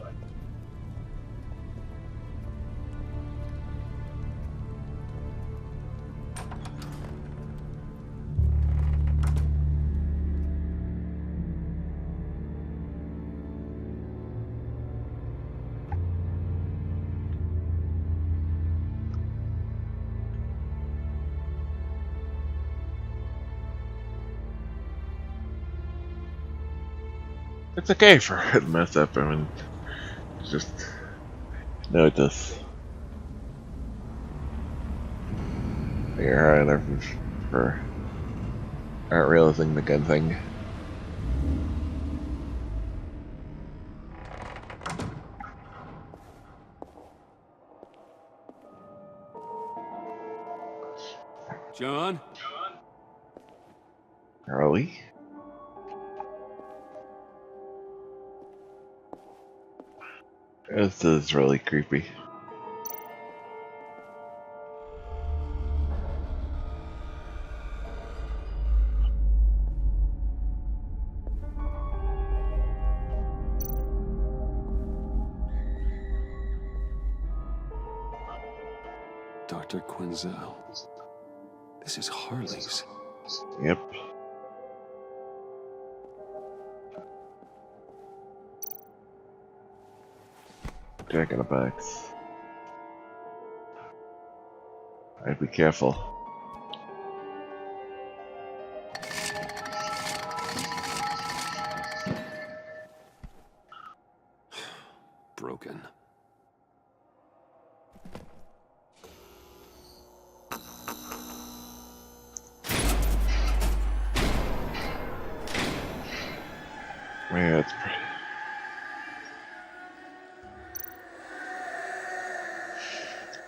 It's okay for it to mess up. I mean, it's just no, it does. You're high enough for not realizing the gun thing. John? Early? This is really creepy. Dr. Quinzel. This is Harley's. Yep. Jack in a box. I'd be careful. Broken. Yeah, it's pretty.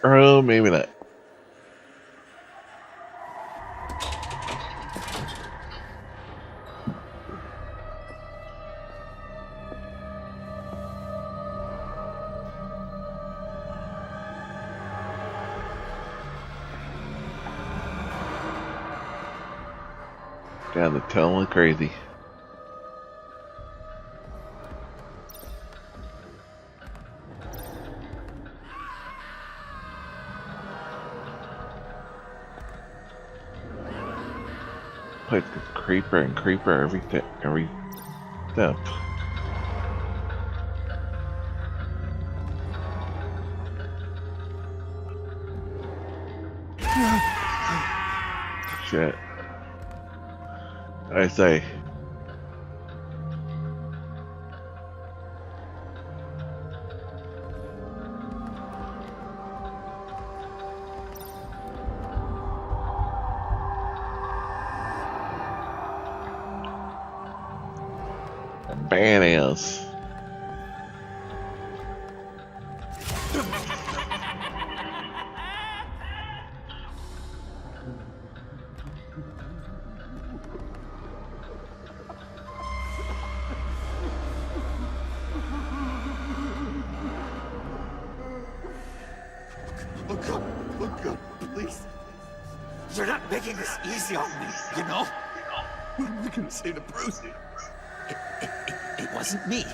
Oh, maybe not. Down the tunnel like crazy. Like creeper and creeper every step. Shit. I say. Bananas. Look up, please. You're not making this easy on me, you know? What am I gonna say to Bruce? It wasn't me.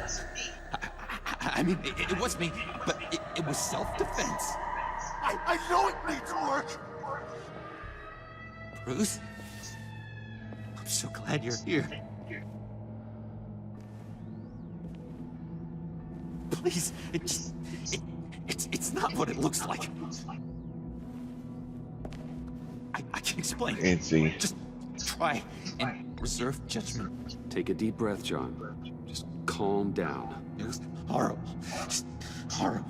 I mean, it was me, but it was self-defense. I know it needs work. Bruce, I'm so glad you're here. Please, it's not what it looks like. I can explain. Fancy. Just try and reserve judgment. Take a deep breath, John. Just calm down. It was horrible. Just horrible.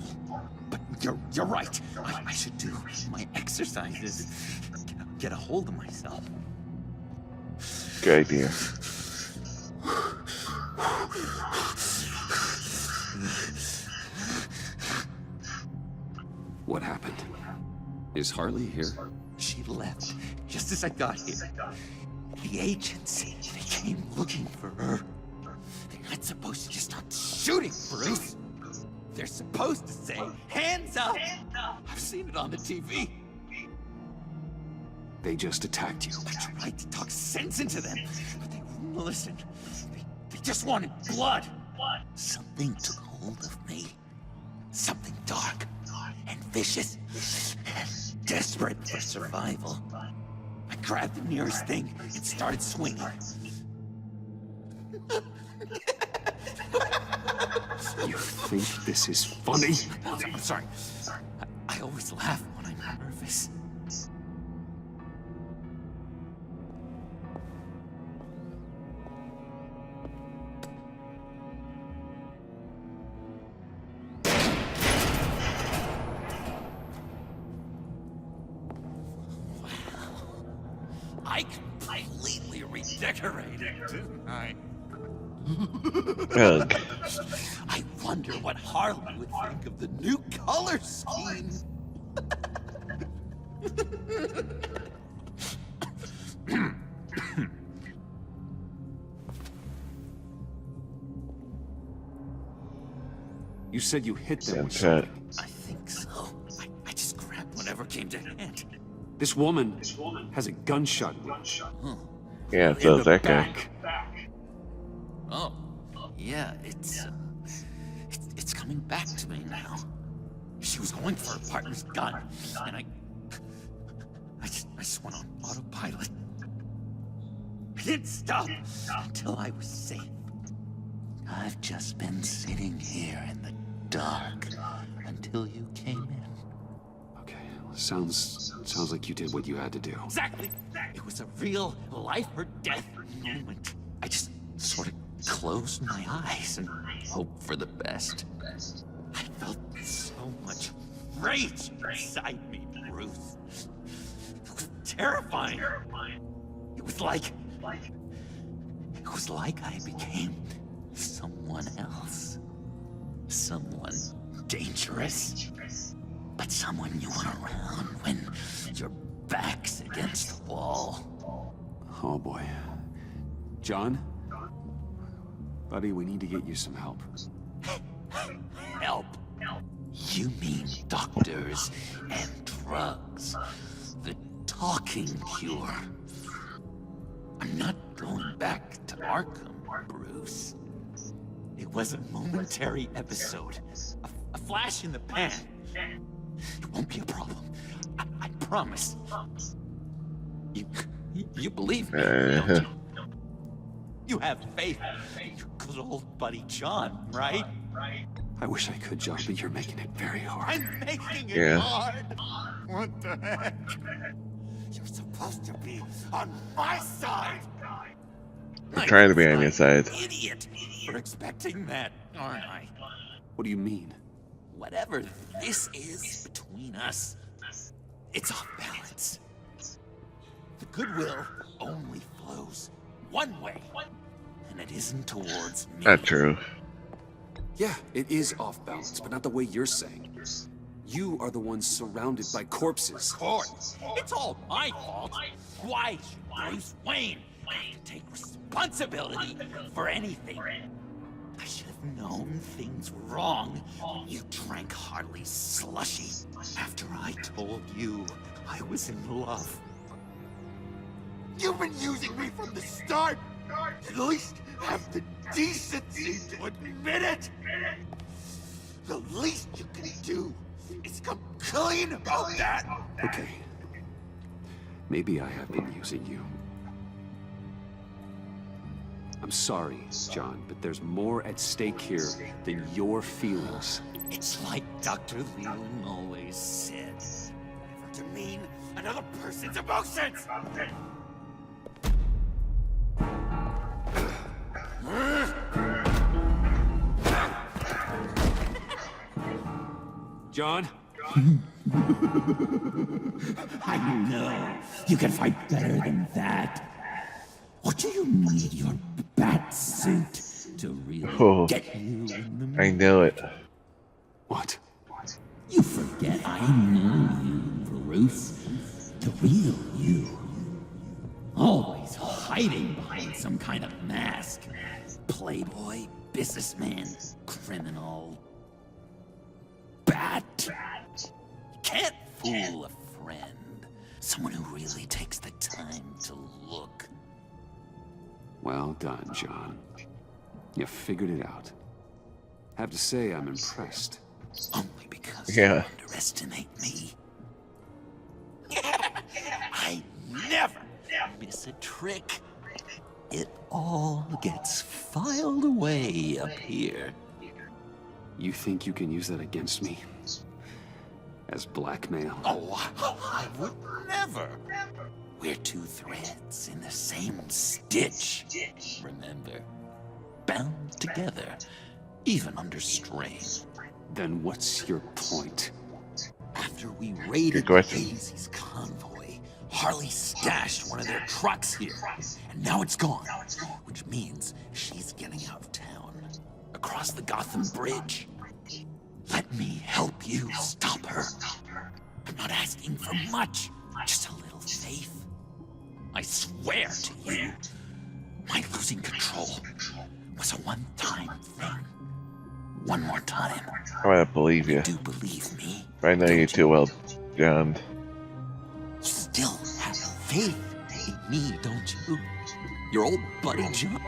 But you're right. I should do my exercises. Get a hold of myself. Good idea. What happened? Is Harley here? She left just as I got here. The agency, they came looking for her. They're not supposed to just start shooting, Bruce. They're supposed to say, hands up! I've seen it on the TV. They just attacked you. I tried to talk sense into them, but they wouldn't listen. They just wanted blood. Something took hold of me. Something dark and vicious and desperate for survival. I grabbed the nearest thing and started swinging. You think this is funny? I'm sorry. I always laugh when I'm nervous. I completely redecorated, didn't I? Ugh. I wonder what Harley would think of the new color scheme. You said you hit them with Sam something. I think so. I just grabbed whatever came to hand. This woman has a gunshot wound. Yeah, so is that guy. Oh, yeah, it's coming back to me now. She was going for her partner's gun, and I just went on autopilot. I didn't stop until I was safe. I've just been sitting here in the dark until you came in. Okay, sounds like you did what you had to do. Exactly. It was a real life or death moment. I just sort of closed my eyes and hoped for the best. I felt so much rage inside me, Bruce. It was terrifying. It was like I became someone else. Someone dangerous. But someone you want around when your back's against the wall. Oh boy. John? Buddy, we need to get you some help. Help? You mean doctors and drugs? The talking cure? I'm not going back to Arkham, Bruce. It was a momentary episode. A flash in the pan. It won't be a problem. I promise. You believe me, don't you? You have faith in your good old buddy John, right? I wish I could, John, but you're making it very hard. I'm making it Yeah. hard. What the heck? You're supposed to be on my side. I'm trying to be on your side. Idiot for expecting that, aren't I? What do you mean? Whatever this is between us, it's off balance. The goodwill only flows one way, and it isn't towards me. Not true. Yeah, it is off balance, but not the way you're saying. You are the one surrounded by corpses. Of course, it's all my fault. Why should Bruce Wayne have to take responsibility for anything? I should have known things were wrong when you drank Harley's slushy after I told you I was in love. You've been using me from the start. At least have the decency to admit it. The least you can do is come clean about that. Okay. Maybe I have been using you. I'm sorry, John, but there's more at stake here than your feelings. It's like Dr. Leland always said. Never demean another person's emotions! John? I know. You can fight better than that. Or do you need your bat suit to really get you in the I know it. What? You forget I know you, Bruce. The real you. Always hiding behind some kind of mask. Playboy, businessman, criminal. Bat. You can't fool a friend. Someone who really takes the time to look. Well done, John. You figured it out. Have to say, I'm impressed. Only because you underestimate me. I never miss a trick. It all gets filed away up here. You think you can use that against me? As blackmail? Oh, I would never. We're two threads in the same stitch. Remember? Bound together, even under strain. Then what's your point? After we raided Daisy's convoy, Harley stashed one of their trucks here, and now it's gone, which means she's getting out of town, across the Gotham Bridge. Let me help you stop her. I'm not asking for much, just a little faith. I swear to you, my losing control was a one-time thing. One more time. I might believe you. Do believe me? I know you too well, John. You still have faith in me, don't you? Your old buddy John.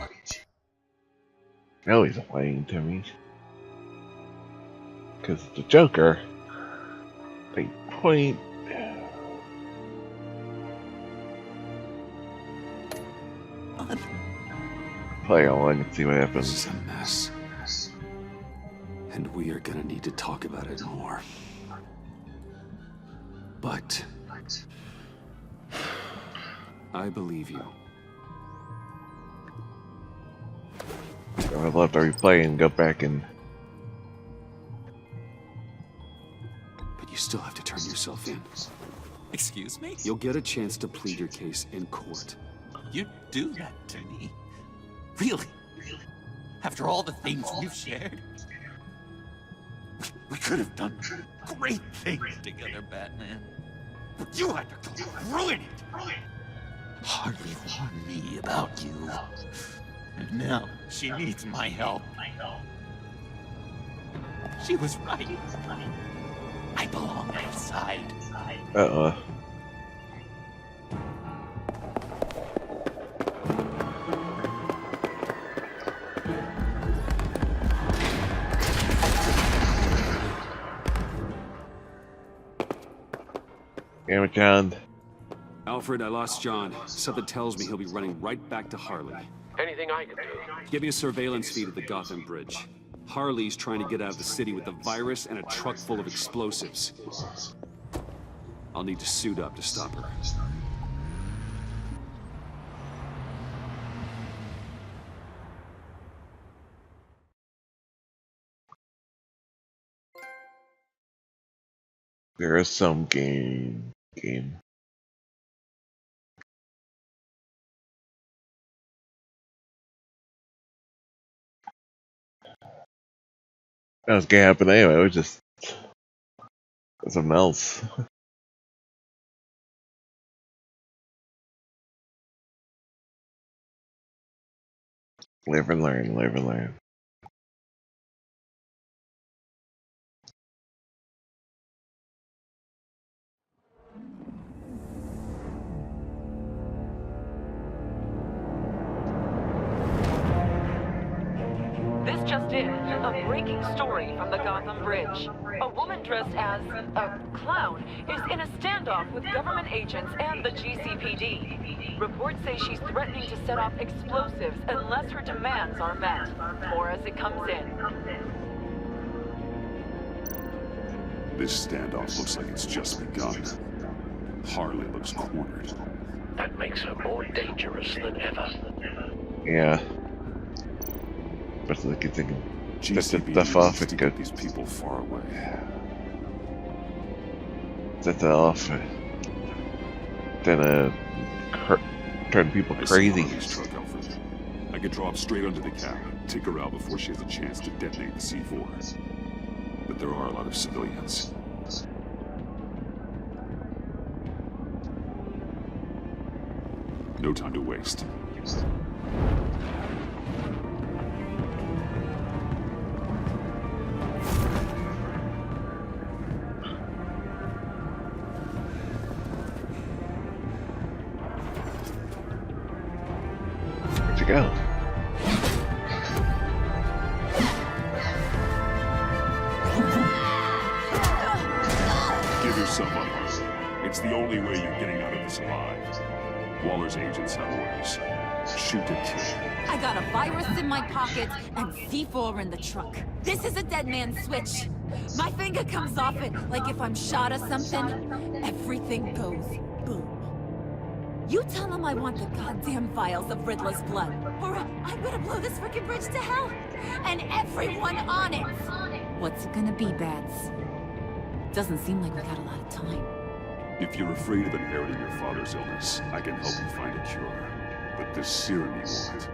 No, he's lying to me. Because the Joker, they point. Play along and see what happens. This is a mess. And we are gonna need to talk about it more. But I believe you. I'd love to replay and go back and. But you still have to turn yourself in. Excuse me? You'll get a chance to plead your case in court. You'd do that to me? Really? After all the things we've shared? We could have done great things together, Batman. But you had to go ruin it. Harley warned me about you. And now she needs my help. She was right. I belong on her side. Uh-oh. Damn it, John. Alfred, I lost John. Something tells me he'll be running right back to Harley. Anything I can do? Give me a surveillance feed at the Gotham Bridge. Harley's trying to get out of the city with the virus and a truck full of explosives. I'll need to suit up to stop her. There is some game. That was gonna happen anyway. It was just something else. Live and learn, live and learn. just in. A breaking story from the Gotham Bridge. A woman dressed as a clown is in a standoff with government agents and the GCPD. Reports say she's threatening to set off explosives unless her demands are met. More as it comes in. This standoff looks like it's just begun. Harley looks cornered. That makes her more dangerous than ever. Yeah. But they can take GCPD stuff off needs to and get go. these people far away. Set that off. Then turn people I see crazy. Harley's truck, Alfred. I could drop straight under the cab, take her out before she has a chance to detonate the C4. But there are a lot of civilians. No time to waste. Where'd you go? Give yourself up, Harley. It's the only way you're getting out of this alive. Waller's agents have orders. Shoot to kill. I got a virus in my pocket and C4 in the truck. This is a dead man switch. My finger comes off it like if I'm shot or something. Everything goes boom. You tell him I want the goddamn vials of Riddler's blood, or I'm gonna blow this frickin' bridge to hell, and everyone on it. What's it gonna be, Bats? Doesn't seem like we got a lot of time. If you're afraid of inheriting your father's illness, I can help you find a cure. But this serum you want,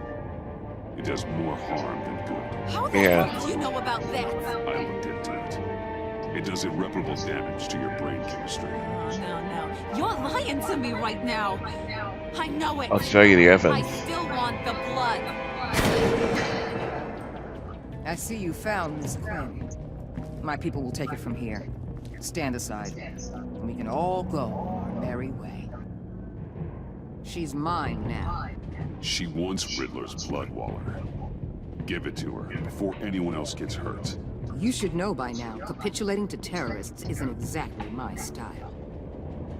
it does more harm than good. How the hell do you know about that? I looked into it. It does irreparable damage to your brain chemistry. Oh, no. You're lying to me right now. I know it. I'll show you the evidence. I still want the blood. I see you found Miss Quinn. My people will take it from here. Stand aside, and we can all go our merry way. She's mine now. She wants Riddler's blood, Waller. Give it to her before anyone else gets hurt. You should know by now, capitulating to terrorists isn't exactly my style.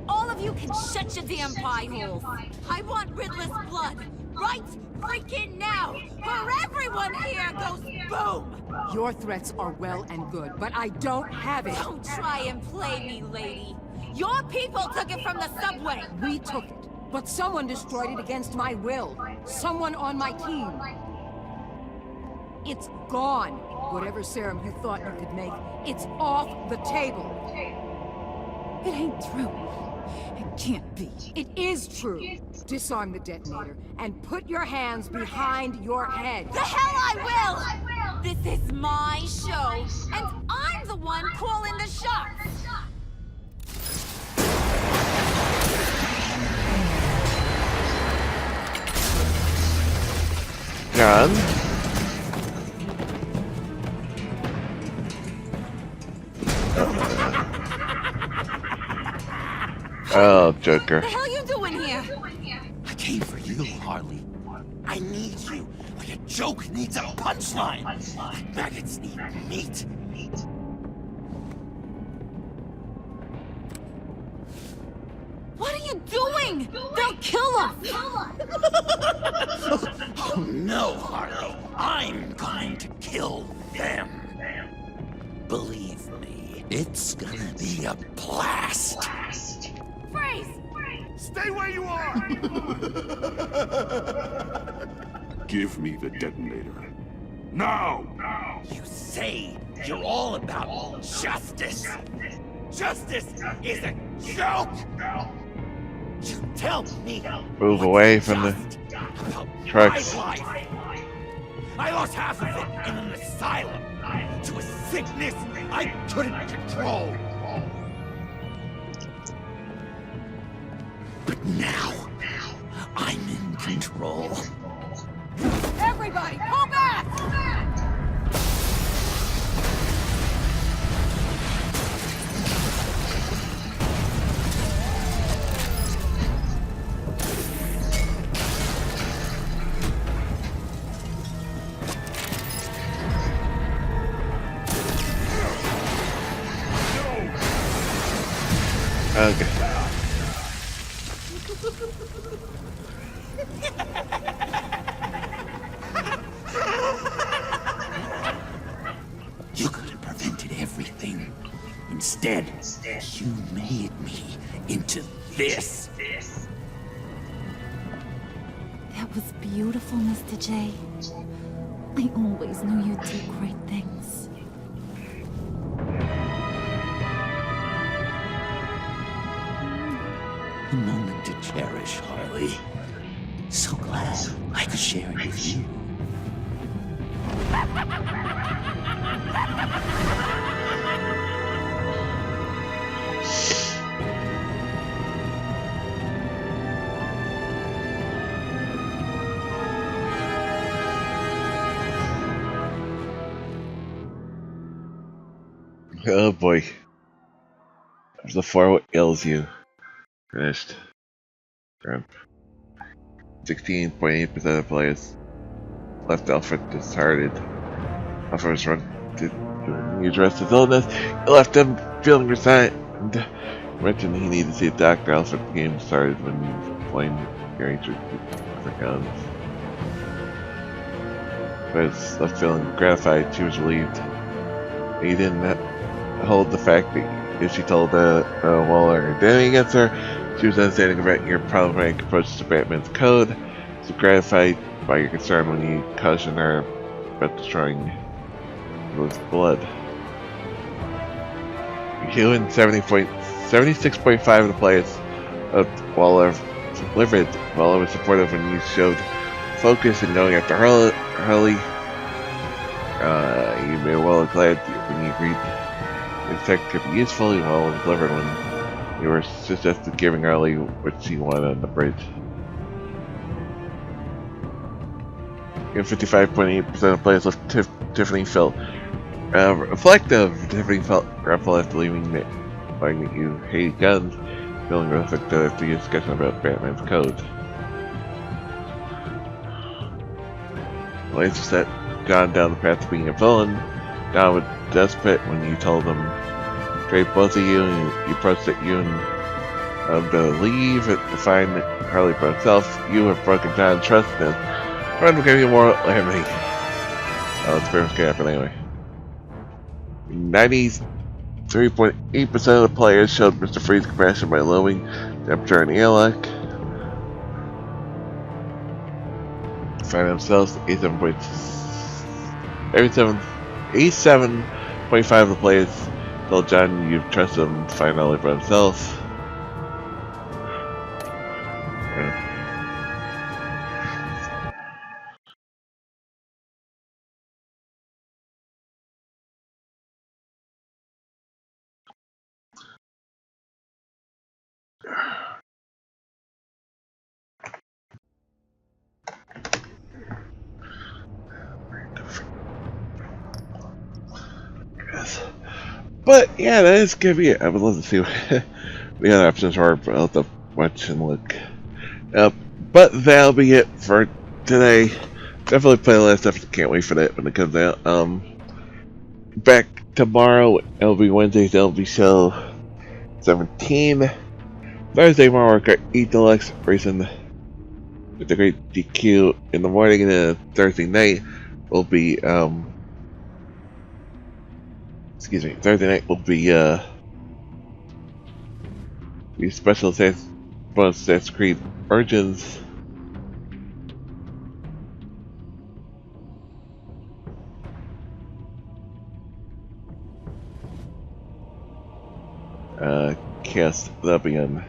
All of you can shut your damn pie holes. I want Riddler's blood. Right freaking now. Or everyone here goes boom. Your threats are well and good, but I don't have it. Don't try and play me, lady. Your people took it from the subway. We took it, but someone destroyed it against my will. Someone on my team. It's gone. Whatever serum you thought you could make, it's off the table. It ain't true. It can't be. It is true. Disarm the detonator and put your hands behind your head. The hell I will! This is my show, and I'm the one calling the shots. John? Oh, Joker. What the hell are you doing here? I came for you, Harley. I need you, like a joke needs a punchline. Like maggots need meat. What are you doing? They'll kill us! Oh no, Harley. I'm going to kill them. Believe me, it's gonna be a blast. Freeze! Stay where you are! Give me the detonator. Now! You say you're all about justice. Justice is a joke! You tell me. Move away from the trucks. My life. I lost half of it in an asylum to a sickness I couldn't control. But now, I'm in control. Everybody, pull back! You could have prevented everything. Instead, you made me into this. That was beautiful, Mr. J. I always knew you'd do great things. A moment to cherish, Harley. So glad I could share it with you. Oh boy. There's the 4 what ails you. Finished. 16.8% of players left Alfred disheartened. Alfred was run to address his illness. He left him feeling resigned. Mentioned he needed to see a doctor. Alfred became started when he was playing carrying for guns. But was left feeling gratified. She was relieved. He didn't hold the fact that if she told Waller her identity against her, she was understanding about your problematic approach to Batman's code. So gratified by your concern when you caution her about destroying Lou's blood. You and 76.5 of the players of Waller delivered. Waller was supportive when you showed focus in going after Harley. You made Waller glad when you agreed his tech could be useful. Waller delivered when you were suggested giving Harley what she wanted on the bridge. And 55.8% of players left Tiffany felt reflective. Tiffany felt regretful after leaving knowing that you hated guns, feeling reflective after your discussion about Batman's code. Laser set gone down the path to being a villain. Gone with desperate when you told them trade both of you, and you approached that you and to leave to find Harley by himself. You have broken down trust in him. Friend will give you more enemy. Oh, it's very gonna happen anyway. 93.8% of the players showed Mr. Freeze compassion by lowering temperature and airlock. Find themselves 87.5 of the players told John you've trusted him to find Harley by himself. But yeah, that is gonna be it. I would love to see what the other options are, but I'll have to watch and look. But that'll be it for today. Definitely play the last episode. Can't wait for that when it comes out. Back tomorrow. It'll be Wednesday. It'll be show 17. Thursday, Mario Kart 8 Deluxe racing with the great DQ in the morning, and then Thursday night will be Thursday night will be special bonus Assassin's Creed Origins. Cast that'll be on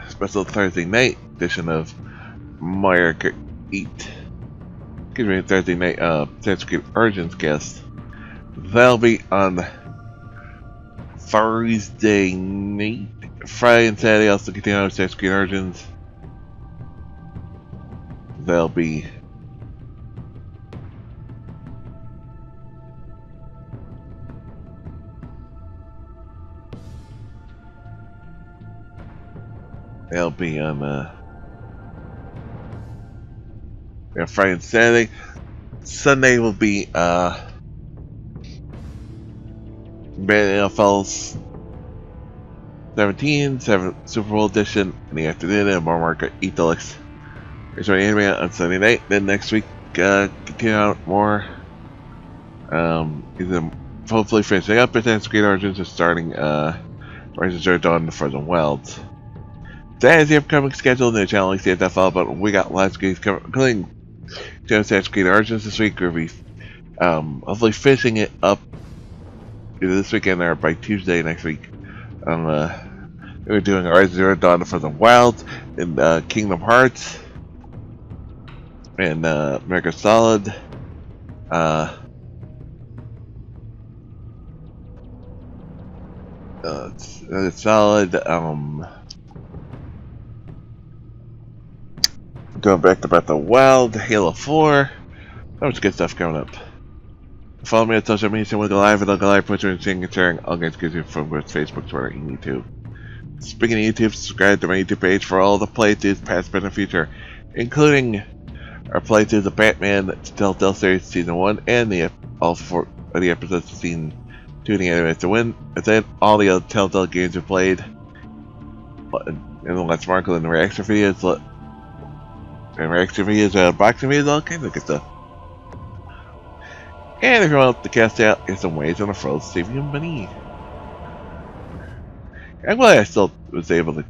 special Thursday night edition of Mario Kart 8. Excuse me, Thursday night Assassin's Creed Origins cast. That'll be on Thursday night. Friday and Saturday also continue on Assassin's Creed Origins. That'll be on Friday and Saturday. Sunday will be NFL's 17, Super Bowl edition in the afternoon, and more market Eat Deluxe. There's an anime on Sunday night. Then next week, continue out more. Hopefully finishing up Assassin's Creed Origins and starting Rise of Zero Dawn: The Frozen Wilds. That is the upcoming schedule in the channel. Like CFL, but we got lots of games coming, including Assassin's Creed Origins this week. We'll be hopefully finishing it up either this weekend or by Tuesday next week. We're doing Rise of Zero Dawn: The Frozen Wilds and Kingdom Hearts and Mega Solid. It's solid. Going back to Breath of the Wild, Halo 4. So much good stuff coming up. Follow me on social media, same with Live and Live, Twitter, and sharing all kinds of good news from both Facebook, Twitter, and YouTube. Speaking of YouTube, subscribe to my YouTube page for all the playthroughs, past, present, and future, including our playthroughs of Batman Telltale series Season 1 and all 4 of the episodes of Season 2 of the anime to win. And then all the other Telltale games we played, and the Let's Markle and the reaction videos, unboxing videos, all kinds of good stuff. And if you want to cast out, there's some ways on the froze to save you money. I'm glad I still was able to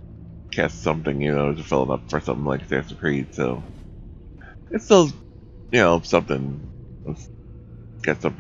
cast something, to fill it up for something like Assassin's Creed, so it's still, something. Get something